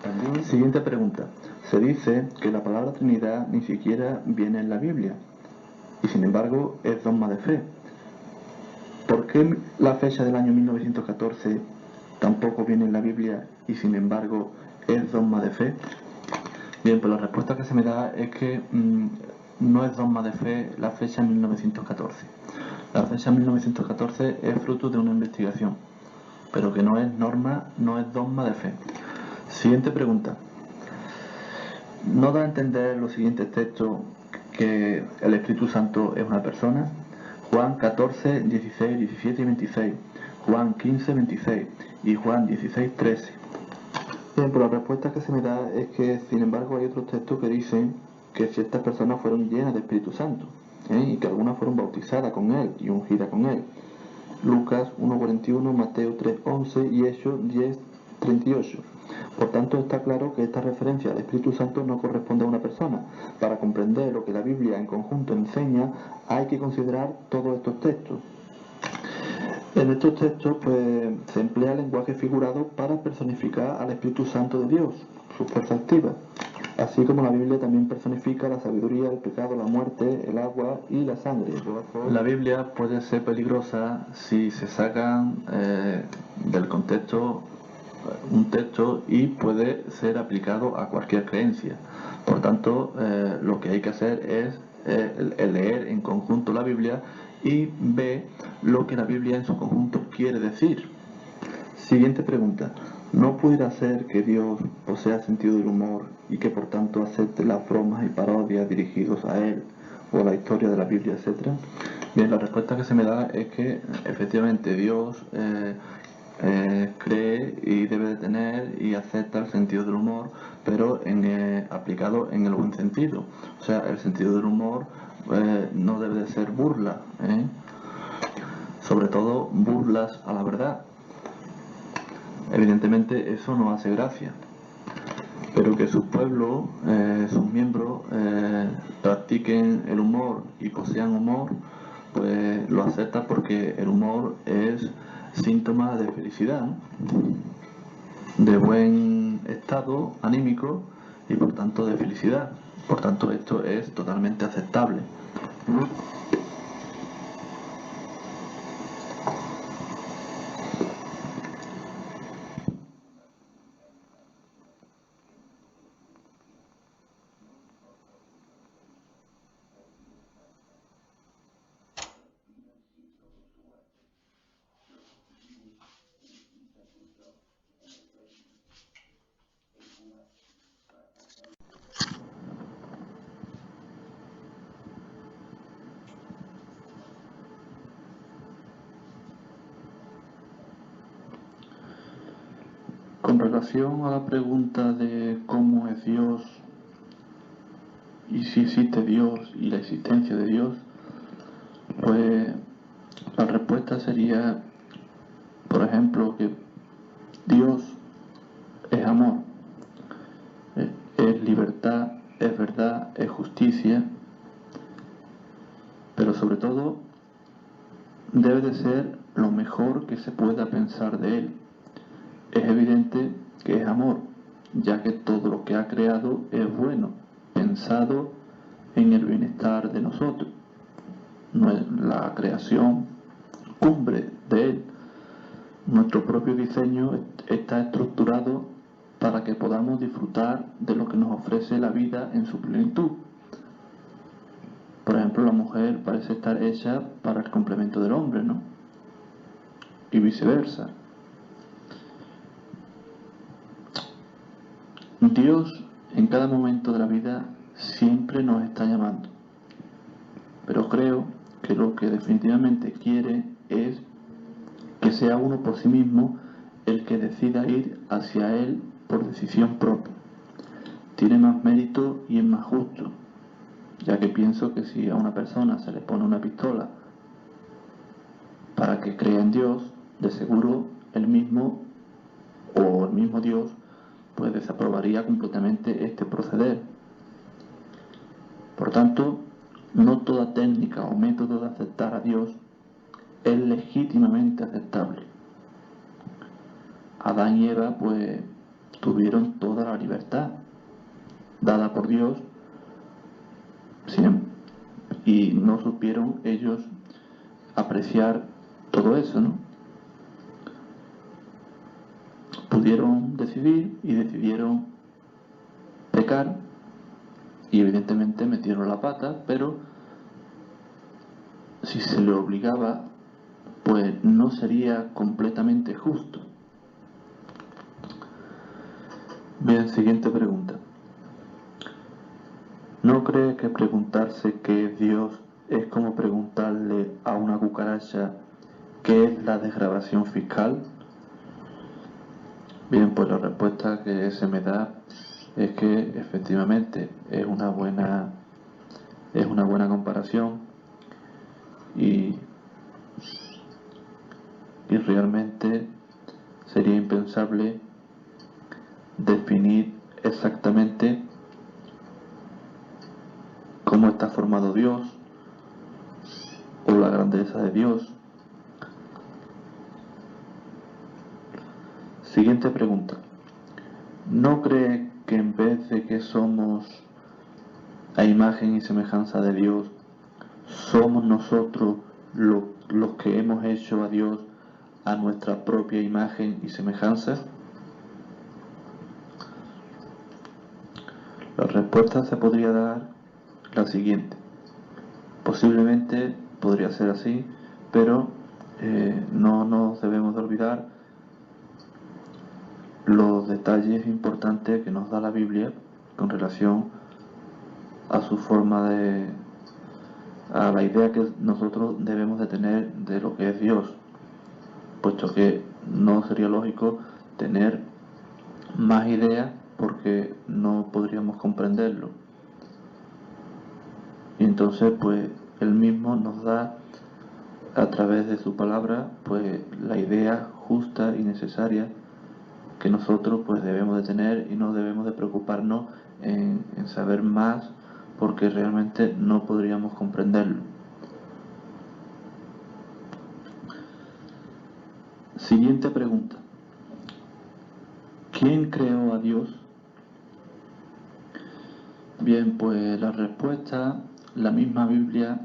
También, siguiente pregunta. Se dice que la palabra Trinidad ni siquiera viene en la Biblia, y sin embargo es dogma de fe. ¿Por qué la fecha del año 1914 tampoco viene en la Biblia y sin embargo es dogma de fe? Bien, pues la respuesta que se me da es que no es dogma de fe la fecha 1914. La fecha 1914 es fruto de una investigación, pero que no es norma, no es dogma de fe. Siguiente pregunta. ¿No da a entender los siguientes textos que el Espíritu Santo es una persona? Juan 14, 16, 17 y 26, Juan 15, 26 y Juan 16, 13. Bien, pues la respuesta que se me da es que, sin embargo, hay otros textos que dicen que ciertas personas fueron llenas de Espíritu Santo, y que algunas fueron bautizadas con él y ungidas con él. Lucas 1:41, Mateo 3:11 y Hechos 10:38. Por tanto, está claro que esta referencia al Espíritu Santo no corresponde a una persona. Para comprender lo que la Biblia en conjunto enseña, hay que considerar todos estos textos. En estos textos pues, se emplea el lenguaje figurado para personificar al Espíritu Santo de Dios, su fuerza activa. Así como la Biblia también personifica la sabiduría, el pecado, la muerte, el agua y la sangre. La Biblia puede ser peligrosa si se sacan del contexto un texto y puede ser aplicado a cualquier creencia. Por tanto, lo que hay que hacer es leer en conjunto la Biblia y ver lo que la Biblia en su conjunto quiere decir. Siguiente pregunta. ¿No pudiera ser que Dios posea sentido del humor y que por tanto acepte las bromas y parodias dirigidos a Él o a la historia de la Biblia, etcétera? Bien, la respuesta que se me da es que efectivamente Dios cree y debe de tener y acepta el sentido del humor, pero aplicado en el buen sentido. O sea, el sentido del humor no debe de ser burla, sobre todo burlas a la verdad. Evidentemente eso no hace gracia, pero que sus pueblos, sus miembros, practiquen el humor y posean humor, pues lo acepta porque el humor es síntoma de felicidad, de buen estado anímico y por tanto de felicidad. Por tanto, esto es totalmente aceptable. Con relación a la pregunta de cómo es Dios y si existe Dios y la existencia de Dios, pues la respuesta sería, por ejemplo, que Dios es amor, es libertad, es verdad, es justicia, pero sobre todo debe de ser lo mejor que se pueda pensar de Él. Es evidente que es amor, ya que todo lo que ha creado es bueno, pensado en el bienestar de nosotros. La creación cumbre de Él. Nuestro propio diseño está estructurado para que podamos disfrutar de lo que nos ofrece la vida en su plenitud. Por ejemplo, la mujer parece estar hecha para el complemento del hombre, ¿no? Y viceversa. Dios en cada momento de la vida siempre nos está llamando, pero creo que lo que definitivamente quiere es que sea uno por sí mismo el que decida ir hacia Él por decisión propia. Tiene más mérito y es más justo, ya que pienso que si a una persona se le pone una pistola para que crea en Dios, de seguro el mismo Dios pues desaprobaría completamente este proceder. Por tanto, no toda técnica o método de aceptar a Dios es legítimamente aceptable. Adán y Eva pues tuvieron toda la libertad dada por Dios y no supieron ellos apreciar todo eso, ¿no? Pudieron decidir y decidieron pecar y evidentemente metieron la pata, pero si se le obligaba, pues no sería completamente justo. Bien, siguiente pregunta. ¿No cree que preguntarse qué es Dios es como preguntarle a una cucaracha qué es la desgrabación fiscal? Bien, pues la respuesta que se me da es que efectivamente es una buena comparación y realmente sería impensable definir exactamente cómo está formado Dios o la grandeza de Dios. Siguiente pregunta. ¿No cree que en vez de que somos a imagen y semejanza de Dios, somos nosotros los que hemos hecho a Dios a nuestra propia imagen y semejanza? La respuesta se podría dar la siguiente. Posiblemente podría ser así, pero no nos debemos de olvidar los detalles importantes que nos da la Biblia con relación a su forma a la idea que nosotros debemos de tener de lo que es Dios, puesto que no sería lógico tener más ideas porque no podríamos comprenderlo. Y entonces pues él mismo nos da a través de su palabra pues la idea justa y necesaria que nosotros pues debemos de tener, y no debemos de preocuparnos en saber más, porque realmente no podríamos comprenderlo. Siguiente pregunta. ¿Quién creó a Dios? Bien, pues la respuesta la misma Biblia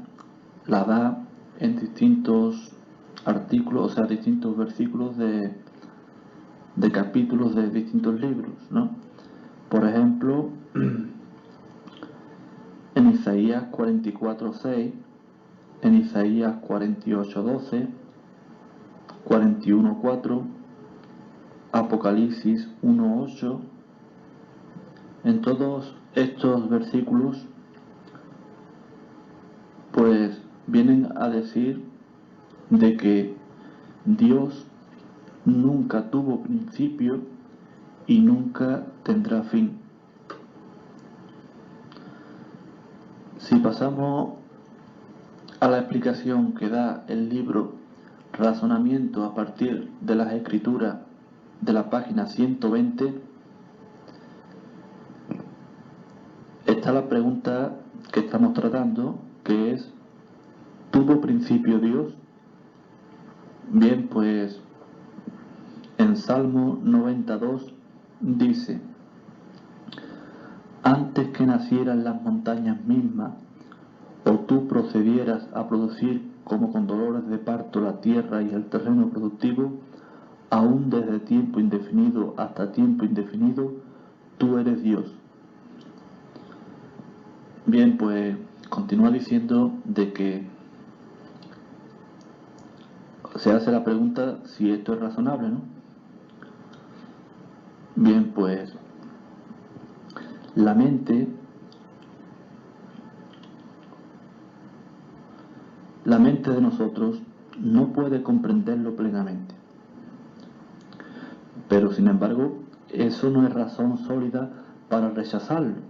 la da en distintos artículos, o sea, distintos versículos de capítulos de distintos libros, ¿no? Por ejemplo, en Isaías 44:6, en Isaías 48:12, 41:4, Apocalipsis 1:8. En todos estos versículos pues vienen a decir de que Dios nunca tuvo principio y nunca tendrá fin. Si pasamos a la explicación que da el libro Razonamiento a partir de las Escrituras, de la página 120, está la pregunta que estamos tratando, que es: ¿tuvo principio Dios? Bien, pues en Salmo 92 dice: antes que nacieran las montañas mismas, o tú procedieras a producir como con dolores de parto la tierra y el terreno productivo, aún desde tiempo indefinido hasta tiempo indefinido, tú eres Dios. Bien, pues continúa diciendo de que se hace la pregunta si esto es razonable, ¿no? Bien, pues la mente de nosotros no puede comprenderlo plenamente. Pero sin embargo, eso no es razón sólida para rechazarlo.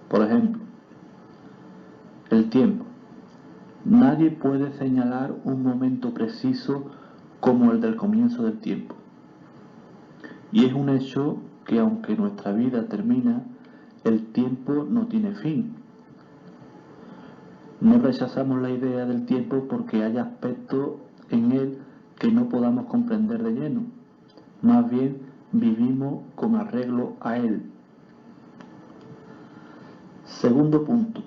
Por ejemplo, el tiempo. Nadie puede señalar un momento preciso como el del comienzo del tiempo. Y es un hecho que aunque nuestra vida termina, el tiempo no tiene fin. No rechazamos la idea del tiempo porque haya aspectos en él que no podamos comprender de lleno. Más bien, vivimos con arreglo a él. Segundo punto,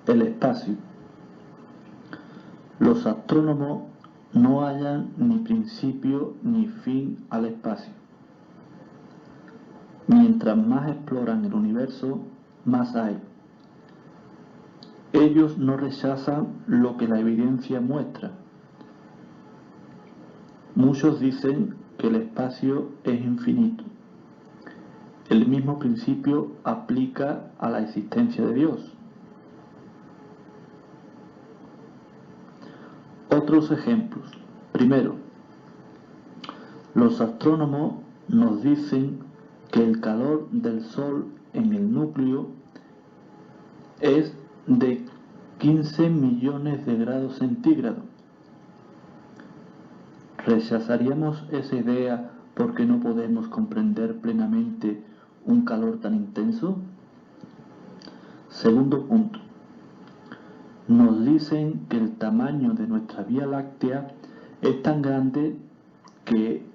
el espacio. Los astrónomos no hallan ni principio ni fin al espacio. Mientras más exploran el universo, más hay. Ellos no rechazan lo que la evidencia muestra. Muchos dicen que el espacio es infinito. El mismo principio aplica a la existencia de Dios. Otros ejemplos. Primero, los astrónomos nos dicen que el calor del Sol en el núcleo es de 15 millones de grados centígrados. ¿Rechazaríamos esa idea porque no podemos comprender plenamente un calor tan intenso? Segundo punto. Nos dicen que el tamaño de nuestra Vía Láctea es tan grande que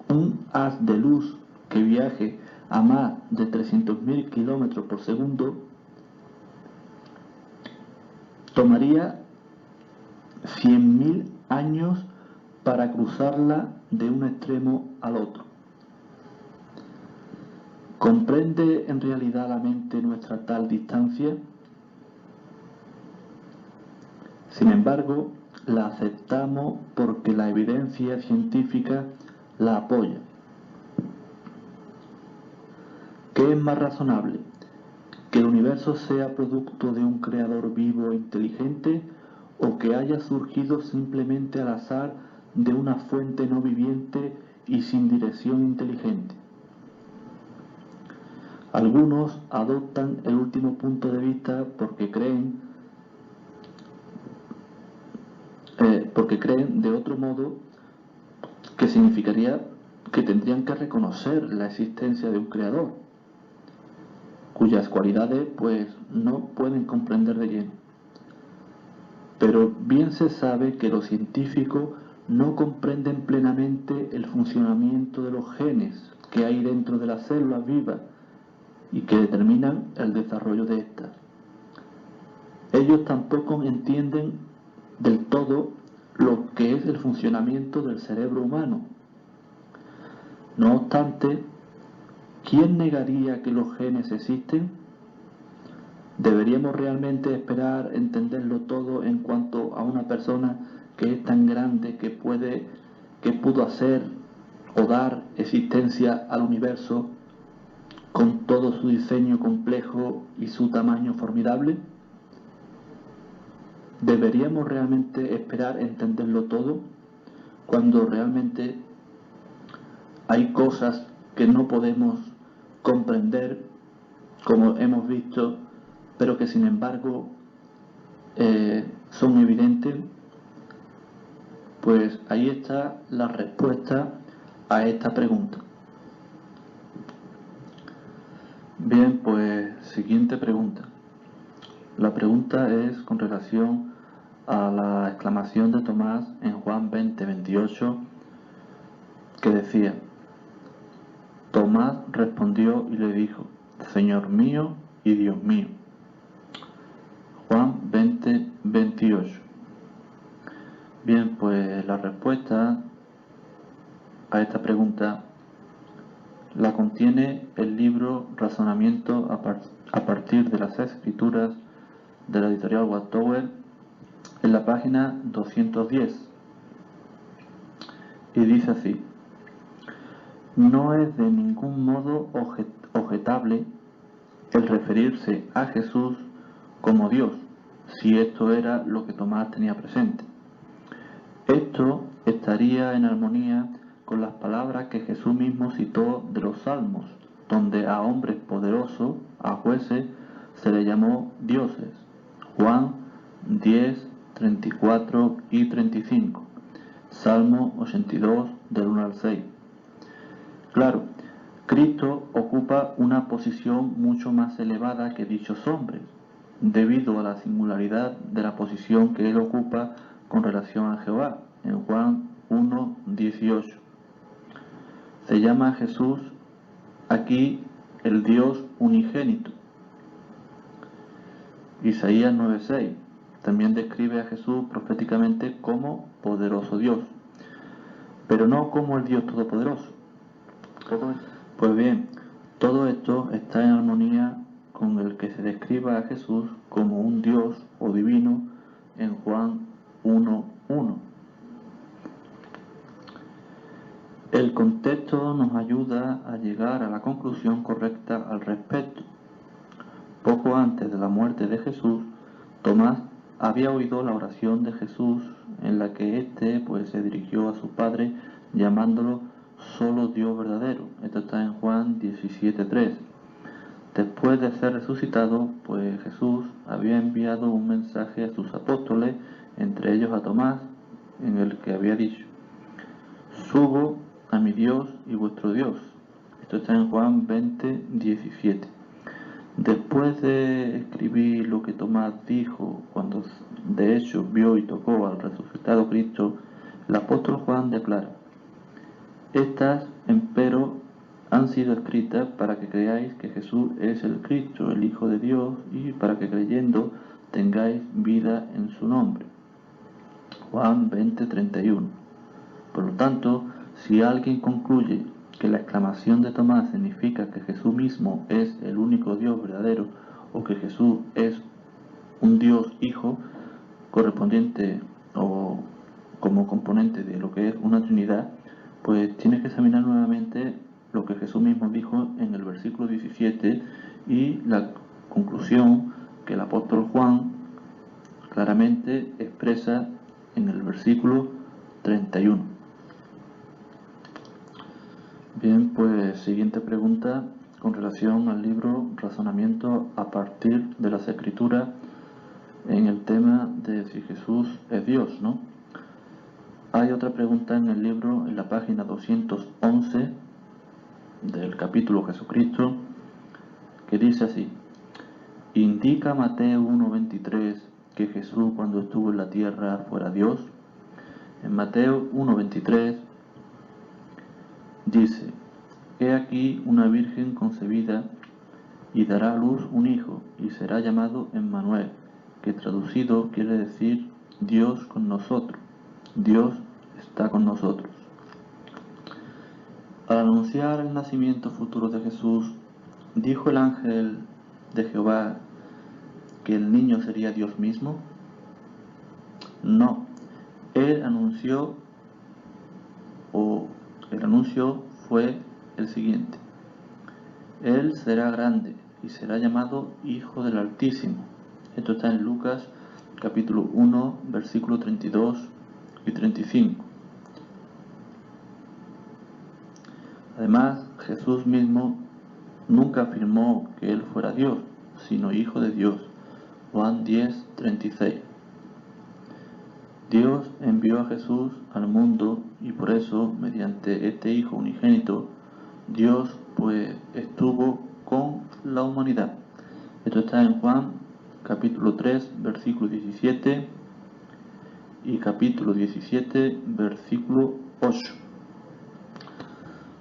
un haz de luz que viaje a más de 300.000 kilómetros por segundo tomaría 100.000 años para cruzarla de un extremo al otro. ¿Comprende en realidad la mente nuestra tal distancia? Sin embargo, la aceptamos porque la evidencia científica la apoya. ¿Qué es más razonable? ¿Que el universo sea producto de un creador vivo e inteligente o que haya surgido simplemente al azar de una fuente no viviente y sin dirección inteligente? Algunos adoptan el último punto de vista porque creen de otro modo que significaría que tendrían que reconocer la existencia de un creador, cuyas cualidades pues no pueden comprender de lleno. Pero bien se sabe que los científicos no comprenden plenamente el funcionamiento de los genes que hay dentro de las células vivas y que determinan el desarrollo de estas. Ellos tampoco entienden del todo lo que es el funcionamiento del cerebro humano. No obstante, ¿quién negaría que los genes existen? ¿Deberíamos realmente esperar entenderlo todo en cuanto a una persona que es tan grande que pudo hacer o dar existencia al universo con todo su diseño complejo y su tamaño formidable? ¿Deberíamos realmente esperar entenderlo todo cuando realmente hay cosas que no podemos comprender, como hemos visto, pero que sin embargo son evidentes? Pues ahí está la respuesta a esta pregunta. Bien, pues siguiente pregunta. La pregunta es con relación a la exclamación de Tomás en Juan 20:28 que decía: Tomás respondió y le dijo: Señor mío y Dios mío. Juan 20:28. Bien, pues la respuesta a esta pregunta la contiene el libro Razonamiento a partir de las Escrituras de la editorial Wattower en la página 210. Y dice así: no es de ningún modo objetable el referirse a Jesús como Dios, si esto era lo que Tomás tenía presente. Esto estaría en armonía con las palabras que Jesús mismo citó de los Salmos, donde a hombres poderosos, a jueces, se les llamó dioses. Juan 10, 34 y 35. Salmo 82, del 1 al 6. Claro, Cristo ocupa una posición mucho más elevada que dichos hombres, debido a la singularidad de la posición que él ocupa con relación a Jehová, en Juan 1, 18. Se llama a Jesús aquí el Dios unigénito. Isaías 9:6 también describe a Jesús proféticamente como poderoso Dios, pero no como el Dios todopoderoso. Pues bien, todo esto está en armonía con el que se describa a Jesús como un Dios o divino en Juan 1:1. El contexto nos ayuda a llegar a la conclusión correcta al respecto. Poco antes de la muerte de Jesús, Tomás había oído la oración de Jesús en la que éste se dirigió a su Padre llamándolo solo Dios verdadero. Esto está en Juan 17:3. Después de ser resucitado, Jesús había enviado un mensaje a sus apóstoles, entre ellos a Tomás, en el que había dicho: subo a mi Dios y vuestro Dios. Esto está en Juan 20:17. Después de escribir lo que Tomás dijo cuando de hecho vio y tocó al resucitado Cristo, el apóstol Juan declara: estas, empero, han sido escritas para que creáis que Jesús es el Cristo, el Hijo de Dios, y para que creyendo tengáis vida en su nombre. Juan 20:31. Por lo tanto, si alguien concluye que la exclamación de Tomás significa que Jesús mismo es el único Dios verdadero o que Jesús es un Dios Hijo correspondiente o como componente de lo que es una Trinidad, pues tienes que examinar nuevamente lo que Jesús mismo dijo en el versículo 17 y la conclusión que el apóstol Juan claramente expresa en el versículo 31. Bien, pues siguiente pregunta con relación al libro Razonamiento a partir de las Escrituras en el tema de si Jesús es Dios, ¿no? Hay otra pregunta en el libro, en la página 211 del capítulo Jesucristo, que dice así: ¿indica Mateo 1.23 que Jesús cuando estuvo en la tierra fuera Dios? En Mateo 1.23 dice: he aquí una virgen concebida y dará a luz un hijo y será llamado Emmanuel, que traducido quiere decir Dios con nosotros. Dios está con nosotros. Al anunciar el nacimiento futuro de Jesús, ¿dijo el ángel de Jehová que el niño sería Dios mismo? No. El anuncio fue el siguiente: Él será grande y será llamado Hijo del Altísimo. Esto está en Lucas capítulo 1, versículos 32 y 35. Además, Jesús mismo nunca afirmó que Él fuera Dios, sino Hijo de Dios. Juan 10, 36. Dios envió a Jesús al mundo y por eso, mediante este Hijo unigénito, Dios pues estuvo con la humanidad. Esto está en Juan capítulo 3, versículo 17 y capítulo 17, versículo 8.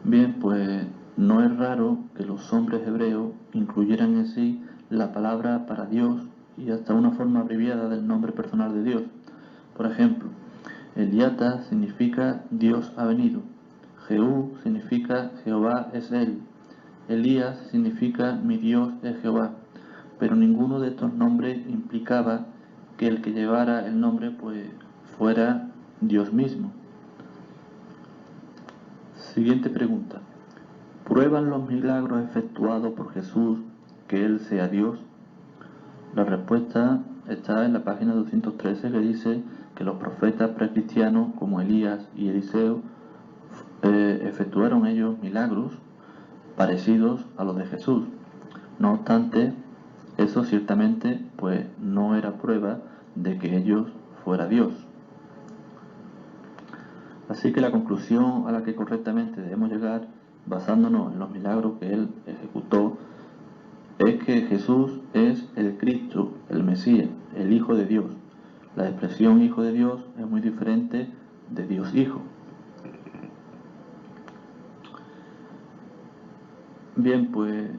Bien, pues no es raro que los hombres hebreos incluyeran en sí la palabra para Dios y hasta una forma abreviada del nombre personal de Dios. Por ejemplo, Eliata significa Dios ha venido, Jehú significa Jehová es él, Elías significa mi Dios es Jehová, pero ninguno de estos nombres implicaba que el que llevara el nombre pues fuera Dios mismo. Siguiente pregunta: ¿prueban los milagros efectuados por Jesús que Él sea Dios? La respuesta está en la página 213, que dice que los profetas precristianos como Elías y Eliseo efectuaron ellos milagros parecidos a los de Jesús. No obstante, eso ciertamente pues no era prueba de que ellos fuera Dios. Así que la conclusión a la que correctamente debemos llegar, basándonos en los milagros que Él ejecutó, es que Jesús es el Cristo, el Mesías, el Hijo de Dios. La expresión Hijo de Dios es muy diferente de Dios Hijo. Bien, pues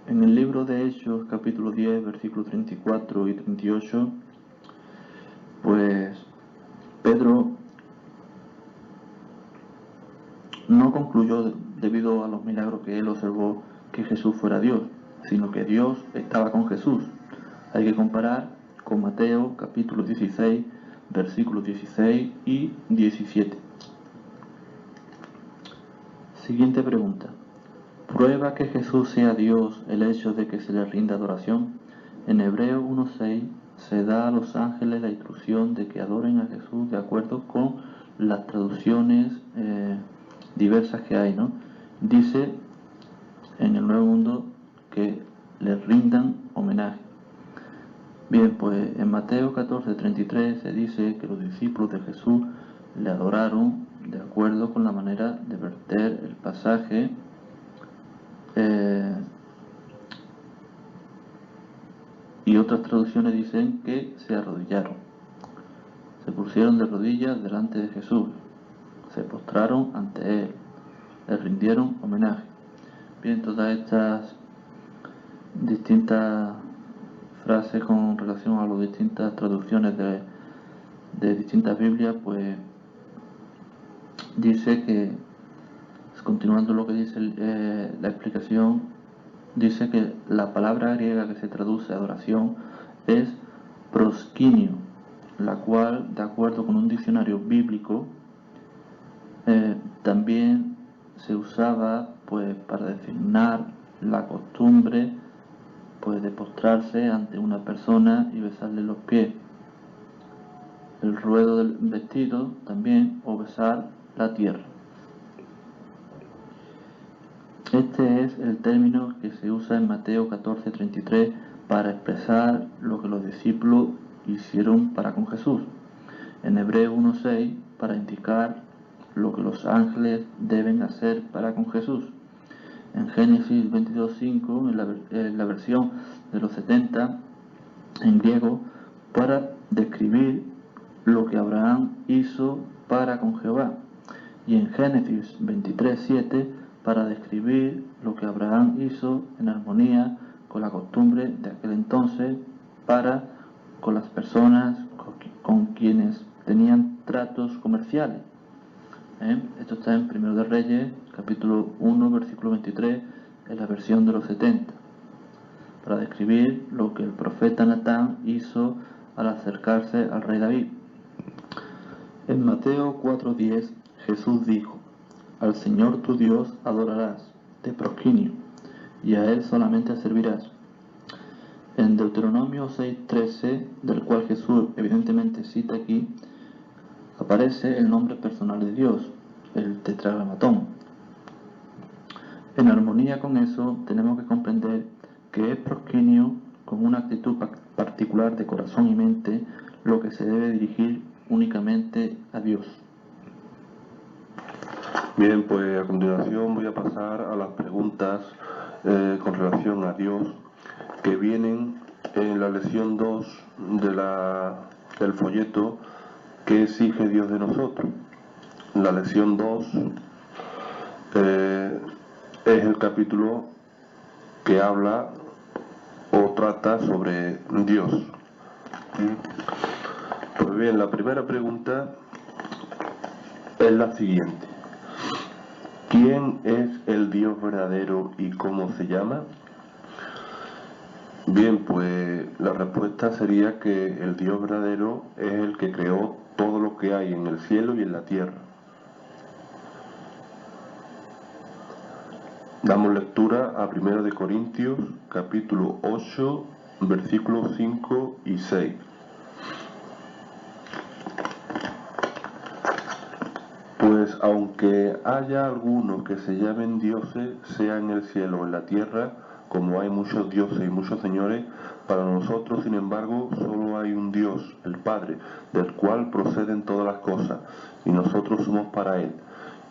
en el libro de Hechos, capítulo 10, versículos 34 y 38, pues Pedro no concluyó debido a los milagros que él observó que Jesús fuera Dios, sino que Dios estaba con Jesús. Hay que comparar con Mateo capítulo 16, versículos 16 y 17. Siguiente pregunta: ¿prueba que Jesús sea Dios el hecho de que se le rinda adoración? En Hebreos 1.6 se da a los ángeles la instrucción de que adoren a Jesús de acuerdo con las traducciones diversas que hay, ¿no? Dice en el Nuevo Mundo que le rindan homenaje. Bien, pues en Mateo 14:33 se dice que los discípulos de Jesús le adoraron de acuerdo con la manera de verter el pasaje y otras traducciones dicen que se arrodillaron, se pusieron de rodillas delante de Jesús, se postraron ante Él, le rindieron homenaje. Bien, todas estas distintas frases con relación a las distintas traducciones de distintas Biblias, pues dice que continuando lo que dice la explicación, dice que la palabra griega que se traduce adoración es proskinio, la cual, de acuerdo con un diccionario bíblico, también se usaba pues para designar la costumbre pues de postrarse ante una persona y besarle los pies, el ruedo del vestido también, o besar la tierra. Este es el término que se usa en Mateo 14:33 para expresar lo que los discípulos hicieron para con Jesús. En Hebreos 1:6 para indicar lo que los ángeles deben hacer para con Jesús. En Génesis 22:5, en la versión de los 70, en griego, para describir lo que Abraham hizo para con Jehová. Y en Génesis 23:7, para describir lo que Abraham hizo en armonía con la costumbre de aquel entonces para con las personas con quienes tenían tratos comerciales. Esto está en 1 de Reyes, capítulo 1, versículo 23, en la versión de los 70, para describir lo que el profeta Natán hizo al acercarse al rey David. En Mateo 4:10, Jesús dijo: al Señor tu Dios adorarás de proskinio, y a Él solamente servirás. En Deuteronomio 6:13, del cual Jesús evidentemente cita aquí, aparece el nombre personal de Dios, el tetragramatón. En armonía con eso, tenemos que comprender que es proskinio, con una actitud particular de corazón y mente, lo que se debe dirigir únicamente a Dios. Bien, pues a continuación voy a pasar a las preguntas con relación a Dios que vienen en la lección 2 del folleto ¿Qué exige Dios de nosotros? La lección 2 es el capítulo que habla o trata sobre Dios. Pues bien, la primera pregunta es la siguiente: ¿quién es el Dios verdadero y cómo se llama? Bien, pues la respuesta sería que el Dios verdadero es el que creó todo lo que hay en el cielo y en la tierra. Damos lectura a 1 de Corintios, capítulo 8, versículos 5 y 6. Pues aunque haya algunos que se llamen dioses, sea en el cielo o en la tierra, como hay muchos dioses y muchos señores, para nosotros, sin embargo, solo hay un Dios, el Padre, del cual proceden todas las cosas, y nosotros somos para Él,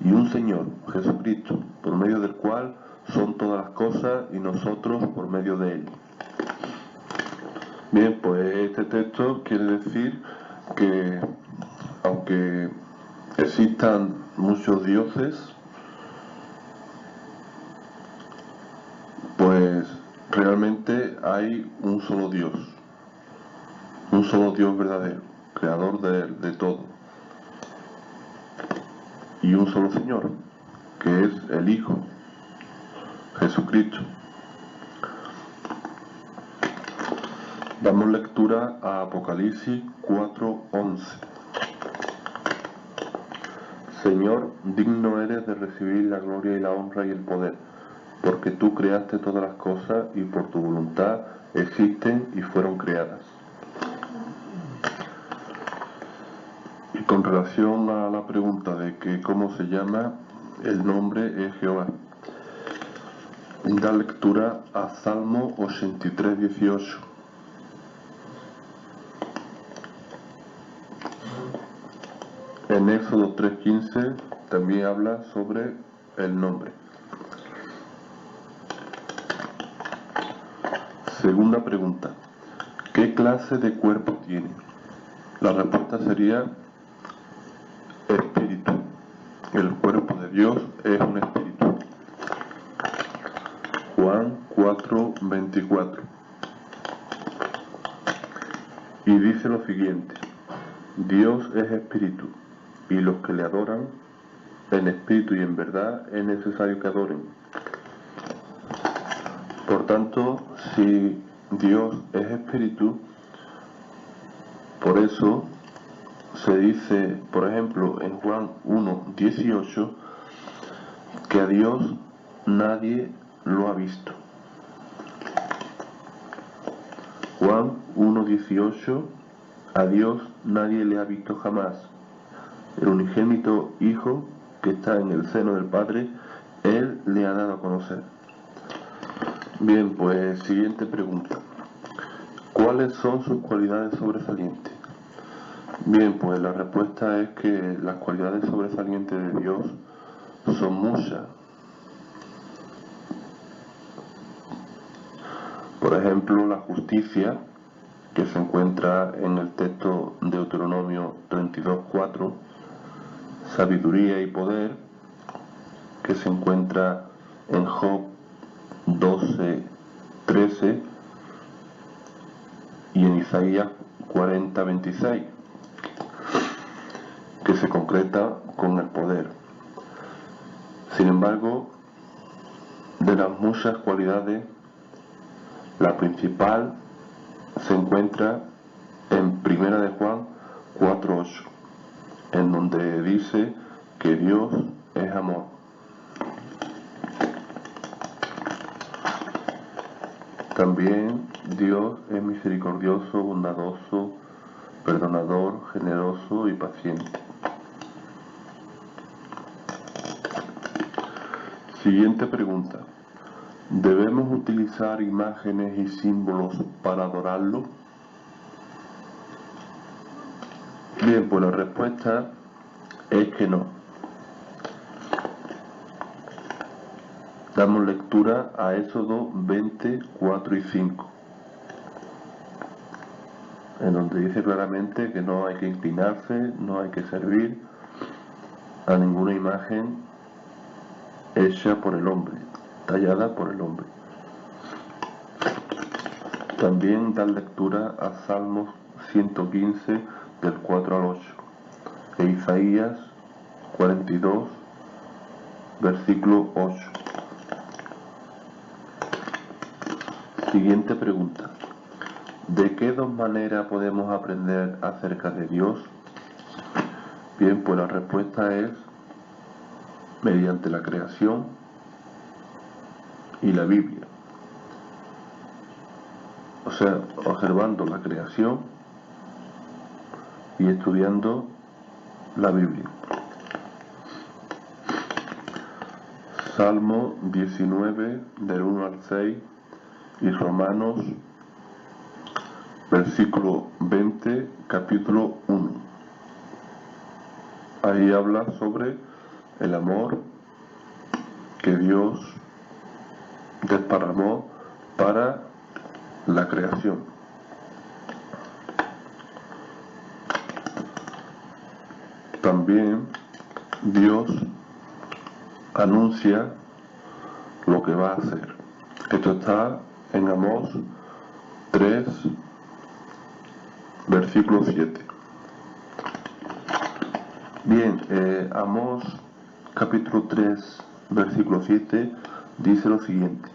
y un Señor, Jesucristo, por medio del cual son todas las cosas, y nosotros por medio de Él. Bien, pues este texto quiere decir que, aunque existan muchos dioses, pues realmente hay un solo Dios verdadero, creador de todo, y un solo Señor, que es el Hijo, Jesucristo. Damos lectura a Apocalipsis 4:11. Señor, digno eres de recibir la gloria y la honra y el poder, porque tú creaste todas las cosas y por tu voluntad existen y fueron creadas. Y con relación a la pregunta de que cómo se llama, el nombre es Jehová. Da lectura a Salmo 83:18. En Éxodo 3:15 también habla sobre el nombre. Segunda pregunta: ¿qué clase de cuerpo tiene? La respuesta sería espíritu. El cuerpo de Dios es un espíritu. Juan 4:24. Y dice lo siguiente: Dios es espíritu, y los que le adoran en espíritu y en verdad es necesario que adoren. Por tanto, si Dios es espíritu, por eso se dice, por ejemplo, en Juan 1:18, que a Dios nadie lo ha visto. Juan 1:18, a Dios nadie le ha visto jamás. El unigénito Hijo que está en el seno del Padre, Él le ha dado a conocer. Bien, pues siguiente pregunta. ¿Cuáles son sus cualidades sobresalientes? Bien, pues la respuesta es que las cualidades sobresalientes de Dios son muchas. Por ejemplo, la justicia, que se encuentra en el texto de Deuteronomio 32:4, sabiduría y poder, que se encuentra en Job 12:13 y en Isaías 40:26, que se concreta con el poder. Sin embargo, de las muchas cualidades, la principal se encuentra en 1 de Juan 4:8, en donde dice que Dios es amor. También Dios es misericordioso, bondadoso, perdonador, generoso y paciente. Siguiente pregunta. ¿Debemos utilizar imágenes y símbolos para adorarlo? Bien, pues la respuesta es que no. Damos lectura a Éxodo 20:4 y 5, en donde dice claramente que no hay que inclinarse, no hay que servir a ninguna imagen hecha por el hombre, tallada por el hombre. También da lectura a Salmos 115 del 4 al 8 e Isaías 42 versículo 8. Siguiente pregunta. ¿De qué dos maneras podemos aprender acerca de Dios? Bien, pues la respuesta es mediante la creación y la Biblia. O sea, observando la creación y estudiando la Biblia. Salmo 19 del 1 al 6 y Romanos versículo 20, capítulo 1. Ahí habla sobre el amor que Dios desparramó para la creación. También Dios anuncia lo que va a hacer. Esto está en Amós 3, versículo 7. Bien, Amós capítulo 3, versículo 7 dice lo siguiente: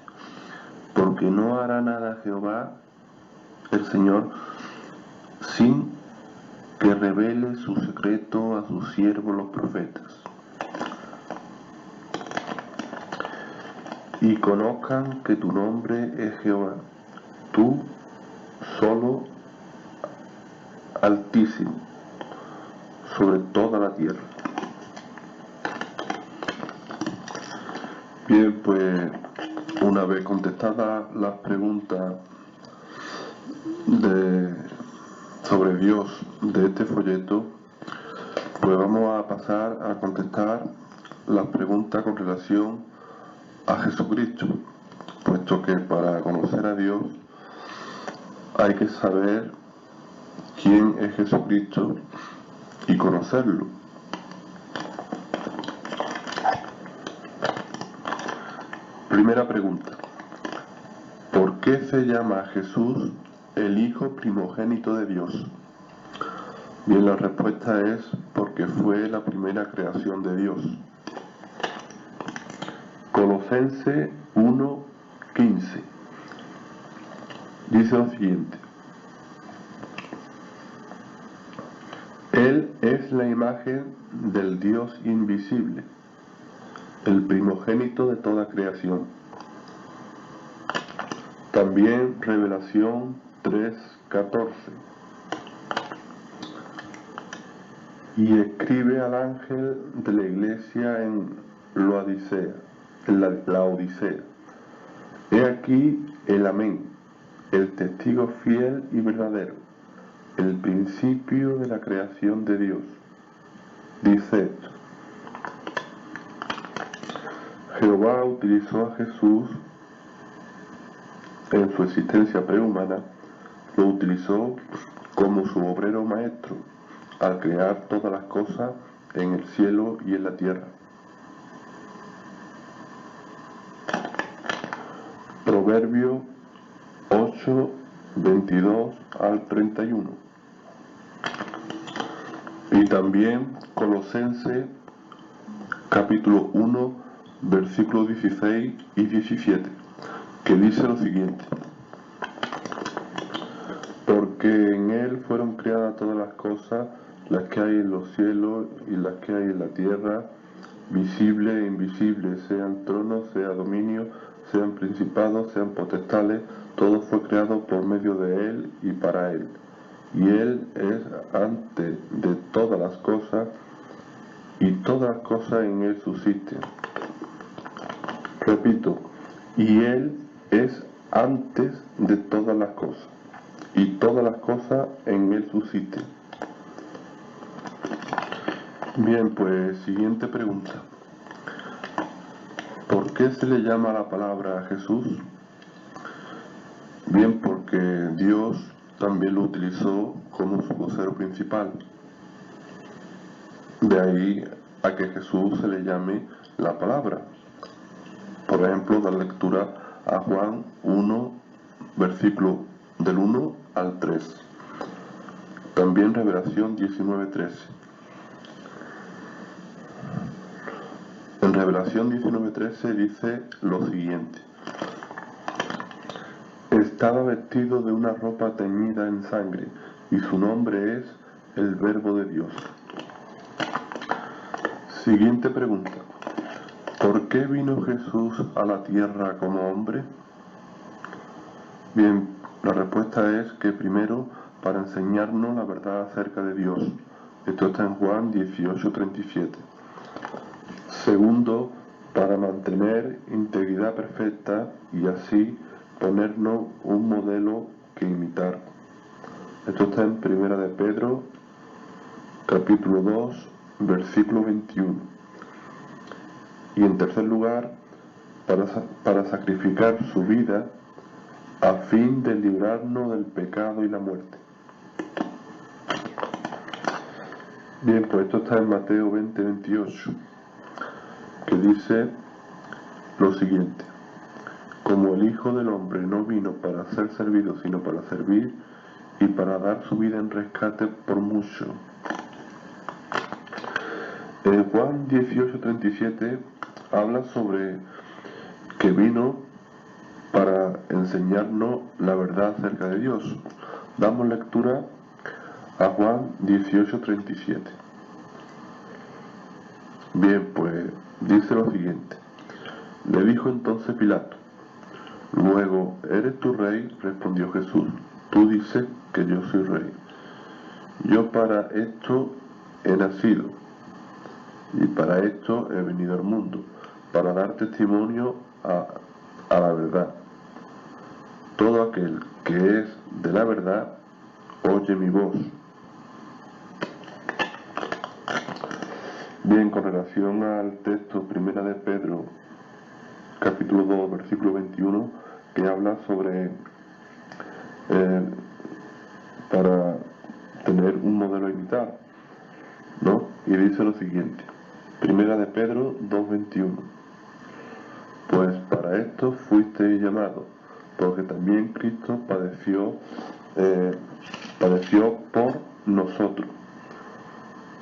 porque no hará nada Jehová, el Señor, sin que revele su secreto a sus siervos los profetas, y conozcan que tu nombre es Jehová, tú solo Altísimo, sobre toda la tierra. Bien, pues una vez contestadas las preguntas sobre Dios de este folleto, pues vamos a pasar a contestar las preguntas con relación a Jesucristo, puesto que para conocer a Dios hay que saber quién es Jesucristo y conocerlo. Primera pregunta. ¿Por qué se llama a Jesús el Hijo primogénito de Dios? Bien, la respuesta es porque fue la primera creación de Dios. Colosenses 1:15 dice lo siguiente: Él es la imagen del Dios invisible, el primogénito de toda creación. También Revelación 3:14. Y escribe al ángel de la iglesia en la Odisea. He aquí el Amén, el testigo fiel y verdadero, el principio de la creación de Dios. Dice esto: Jehová utilizó a Jesús en su existencia prehumana, lo utilizó como su obrero maestro al crear todas las cosas en el cielo y en la tierra. Proverbios 8:22 al 31. Y también Colosenses capítulo 1, versículos 16 y 17, que dice lo siguiente: Porque en Él fueron creadas todas las cosas, las que hay en los cielos y las que hay en la tierra, visibles e invisibles, sean tronos, sea dominio, sean principados, sean potestades, todo fue creado por medio de Él y para Él. Y Él es antes de todas las cosas, y todas las cosas en Él subsisten. Repito, y Él es antes de todas las cosas, y todas las cosas en Él subsisten. Bien, pues siguiente pregunta. ¿Por qué se le llama la palabra Jesús? Bien, porque Dios también lo utilizó como su vocero principal. De ahí a que Jesús se le llame la palabra. Por ejemplo, dar lectura a Juan 1, versículo del 1 al 3. También Revelación 19:13. En Revelación 19:13 dice lo siguiente: Estaba vestido de una ropa teñida en sangre, y su nombre es el Verbo de Dios. Siguiente pregunta: ¿por qué vino Jesús a la tierra como hombre? Bien, la respuesta es que primero, para enseñarnos la verdad acerca de Dios. Esto está en Juan 18:37. Segundo, para mantener integridad perfecta y así ponernos un modelo que imitar. Esto está en 1 de Pedro, capítulo 2, versículo 21. Y en tercer lugar, para sacrificar su vida a fin de librarnos del pecado y la muerte. Bien, pues esto está en Mateo 20:28, que dice lo siguiente: como el Hijo del Hombre no vino para ser servido, sino para servir y para dar su vida en rescate por muchos. En Juan 18:37 habla sobre que vino para enseñarnos la verdad acerca de Dios. Damos lectura a Juan 18:37. Bien, pues dice lo siguiente: le dijo entonces Pilato: luego, ¿eres tú rey? Respondió Jesús: tú dices que yo soy rey. Yo para esto he nacido, y para esto he venido al mundo, para dar testimonio a la verdad. Todo aquel que es de la verdad, oye mi voz. Bien, con relación al texto 1 de Pedro, capítulo 2, versículo 21, que habla sobre para tener un modelo a imitar, ¿no? Y dice lo siguiente: 1 de Pedro 2:21. Pues para esto fuisteis llamados, porque también Cristo padeció por nosotros,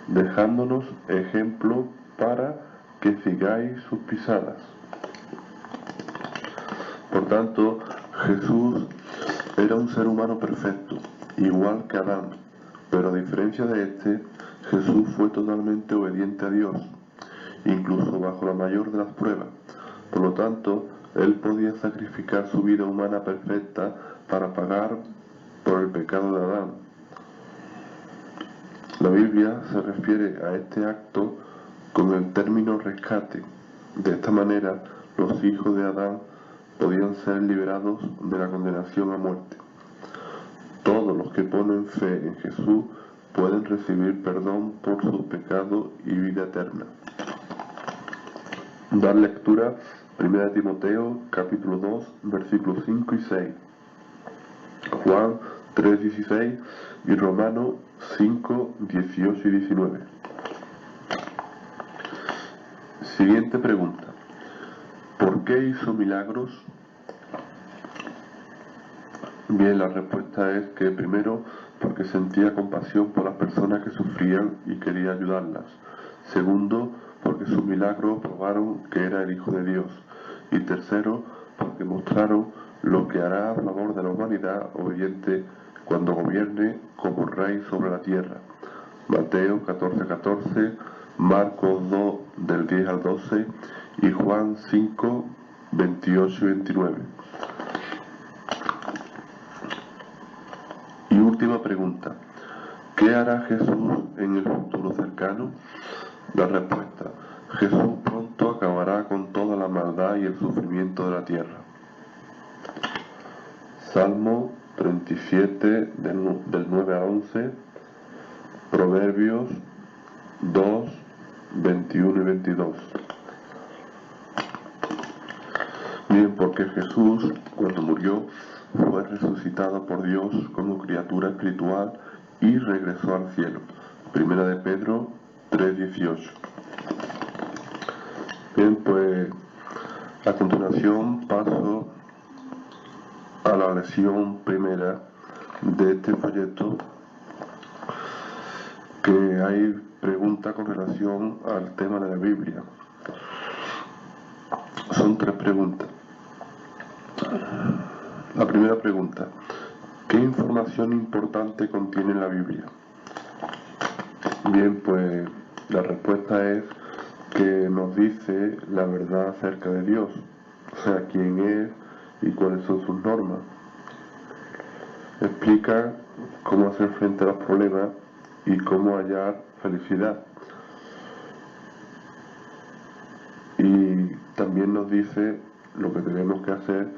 dejándonos ejemplo para que sigáis sus pisadas. Por tanto, Jesús era un ser humano perfecto, igual que Adán, pero a diferencia de este, Jesús fue totalmente obediente a Dios, incluso bajo la mayor de las pruebas. Por lo tanto, él podía sacrificar su vida humana perfecta para pagar por el pecado de Adán. La Biblia se refiere a este acto con el término rescate. De esta manera, los hijos de Adán podían ser liberados de la condenación a muerte. Todos los que ponen fe en Jesús pueden recibir perdón por sus pecados y vida eterna. Dar lectura 1 Timoteo capítulo 2 versículos 5 y 6, Juan 3:16 y Romanos 5, 18 y 19. Siguiente pregunta. ¿Por qué hizo milagros? Bien, la respuesta es que primero, porque sentía compasión por las personas que sufrían y quería ayudarlas. Segundo, porque sus milagros probaron que era el Hijo de Dios. Y tercero, porque mostraron lo que hará a favor de la humanidad obediente cuando gobierne como rey sobre la tierra. Mateo 14:14, Marcos 2 del 10 al 12 y Juan 5, 28 y 29. Y última pregunta. ¿Qué hará Jesús en el futuro cercano? La respuesta. Jesús pronto acabará con toda la maldad y el sufrimiento de la tierra. Salmo 37 del 9 al 11, Proverbios 2, 21 y 22. Bien, porque Jesús, cuando murió, fue resucitado por Dios como criatura espiritual y regresó al cielo. Primera de Pedro 3:18. Bien, pues a continuación paso a la lección primera de este folleto, que hay preguntas con relación al tema de la Biblia. Son 3 preguntas. La primera pregunta. ¿Qué información importante contiene la Biblia? Bien, pues la respuesta es que nos dice la verdad acerca de Dios, o sea, quién es y cuáles son sus normas. Explica cómo hacer frente a los problemas y cómo hallar felicidad. Y también nos dice lo que tenemos que hacer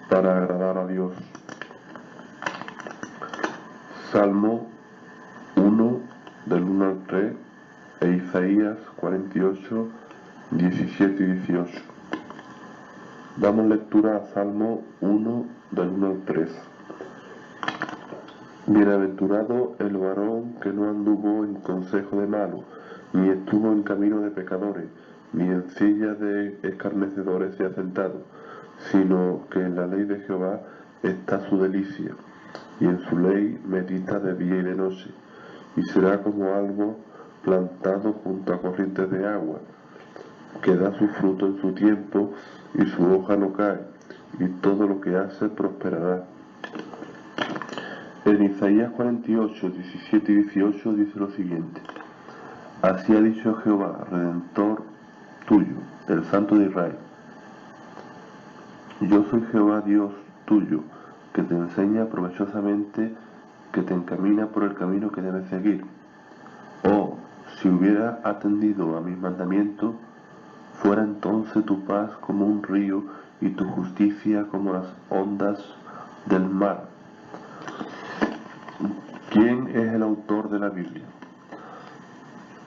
para agradar a Dios. Salmo 1 del 1 al 3 e Isaías 48, 17 y 18. Damos lectura a Salmo 1 del 1 al 3. Bienaventurado el varón que no anduvo en consejo de malos, ni estuvo en camino de pecadores, ni en silla de escarnecedores se ha sentado, sino que en la ley de Jehová está su delicia, y en su ley medita de día y de noche, y será como árbol plantado junto a corrientes de agua, que da su fruto en su tiempo, y su hoja no cae, y todo lo que hace prosperará. En Isaías 48, 17 y 18 dice lo siguiente. Así ha dicho Jehová, Redentor tuyo, el Santo de Israel. Yo soy Jehová Dios tuyo, que te enseña provechosamente, que te encamina por el camino que debes seguir. Oh, si hubiera atendido a mis mandamientos, fuera entonces tu paz como un río y tu justicia como las ondas del mar. ¿Quién es el autor de la Biblia?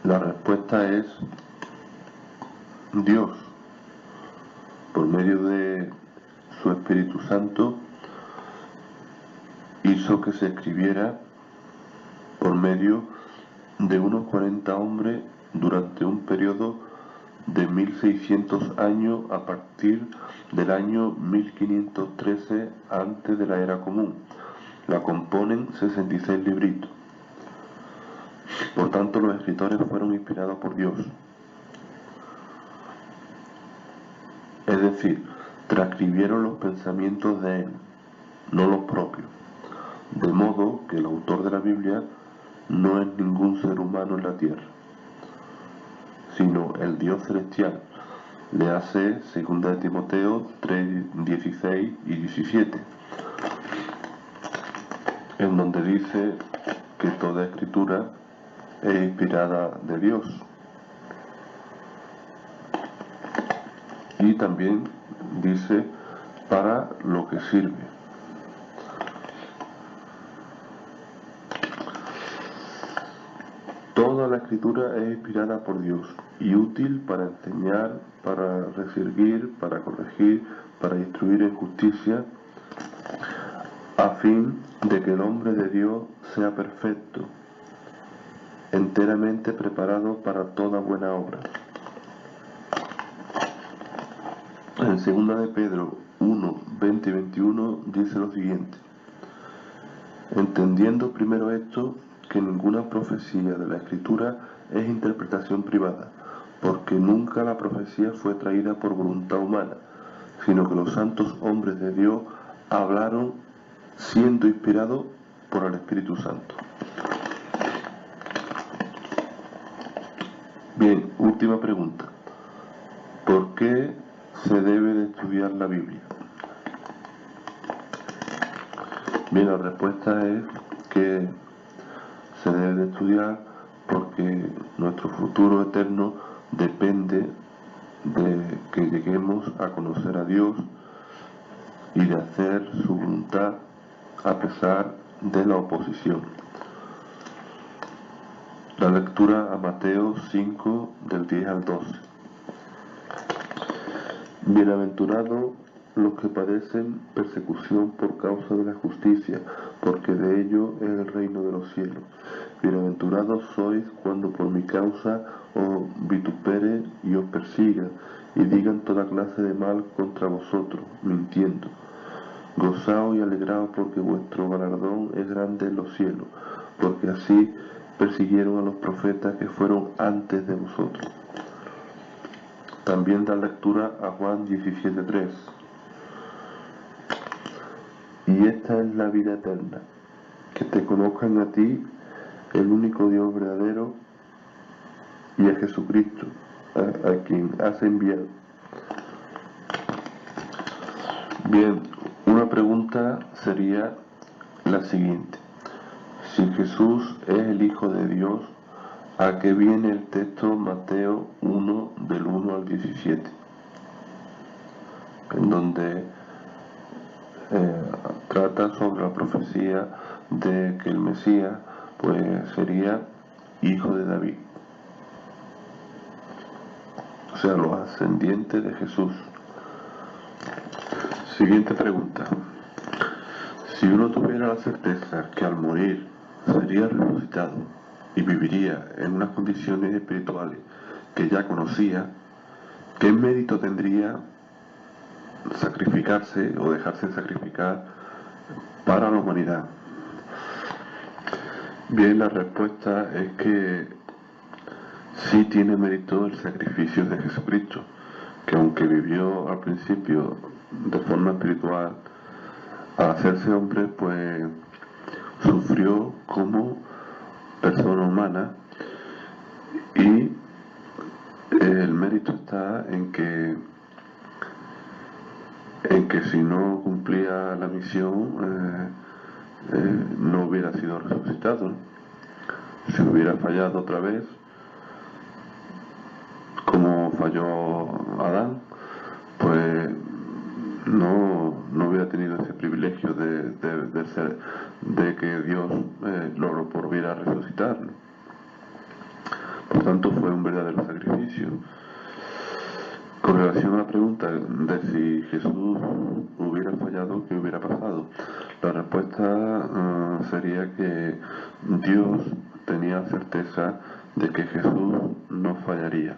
La respuesta es Dios. Por medio de su Espíritu Santo hizo que se escribiera por medio de unos 40 hombres durante un periodo de 1600 años a partir del año 1513 antes de la era común. La componen 66 libritos. Por tanto, los escritores fueron inspirados por Dios. Es decir, transcribieron los pensamientos de él, no los propios, de modo que el autor de la Biblia no es ningún ser humano en la tierra, sino el Dios celestial. Le hace 2 de Timoteo 3, 16 y 17, en donde dice que toda escritura es inspirada de Dios. Y también dice para lo que sirve. Toda la escritura es inspirada por Dios y útil para enseñar, para redarguir, para corregir, para instruir en justicia, a fin de que el hombre de Dios sea perfecto, enteramente preparado para toda buena obra. En 2 de Pedro 1, 20 y 21 dice lo siguiente: entendiendo primero esto, que ninguna profecía de la Escritura es interpretación privada, porque nunca la profecía fue traída por voluntad humana, sino que los santos hombres de Dios hablaron siendo inspirados por el Espíritu Santo. Bien, última pregunta. ¿Por qué se debe de estudiar la Biblia? Bien, la respuesta es que se debe de estudiar porque nuestro futuro eterno depende de que lleguemos a conocer a Dios y de hacer su voluntad a pesar de la oposición. La lectura a Mateo 5 del 10 al 12. Bienaventurados los que padecen persecución por causa de la justicia, porque de ello es el reino de los cielos. Bienaventurados sois cuando por mi causa os vituperen y os persigan, y digan toda clase de mal contra vosotros, mintiendo. Gozaos y alegraos porque vuestro galardón es grande en los cielos, porque así persiguieron a los profetas que fueron antes de vosotros. También da lectura a Juan 17:3. Y esta es la vida eterna, que te conozcan a ti, el único Dios verdadero, y a Jesucristo, a quien has enviado. Bien, una pregunta sería la siguiente: si Jesús es el Hijo de Dios, ¿a qué viene el texto Mateo 1 del 1 al 17? En donde trata sobre la profecía de que el Mesías pues sería hijo de David, o sea, los ascendientes de Jesús. Siguiente pregunta: si uno tuviera la certeza que al morir sería resucitado y viviría en unas condiciones espirituales que ya conocía, ¿qué mérito tendría sacrificarse o dejarse sacrificar para la humanidad? Bien, la respuesta es que sí tiene mérito el sacrificio de Jesucristo, que aunque vivió al principio de forma espiritual, al hacerse hombre pues sufrió como persona humana, y el mérito está en que si no cumplía la misión no hubiera sido resucitado. Si hubiera fallado otra vez, como falló Adán, pues no hubiera tenido ese privilegio de que Dios lo volviera a resucitar. Por tanto, fue un verdadero sacrificio. Con relación a la pregunta de si Jesús hubiera fallado, ¿qué hubiera pasado? La respuesta sería que Dios tenía certeza de que Jesús no fallaría.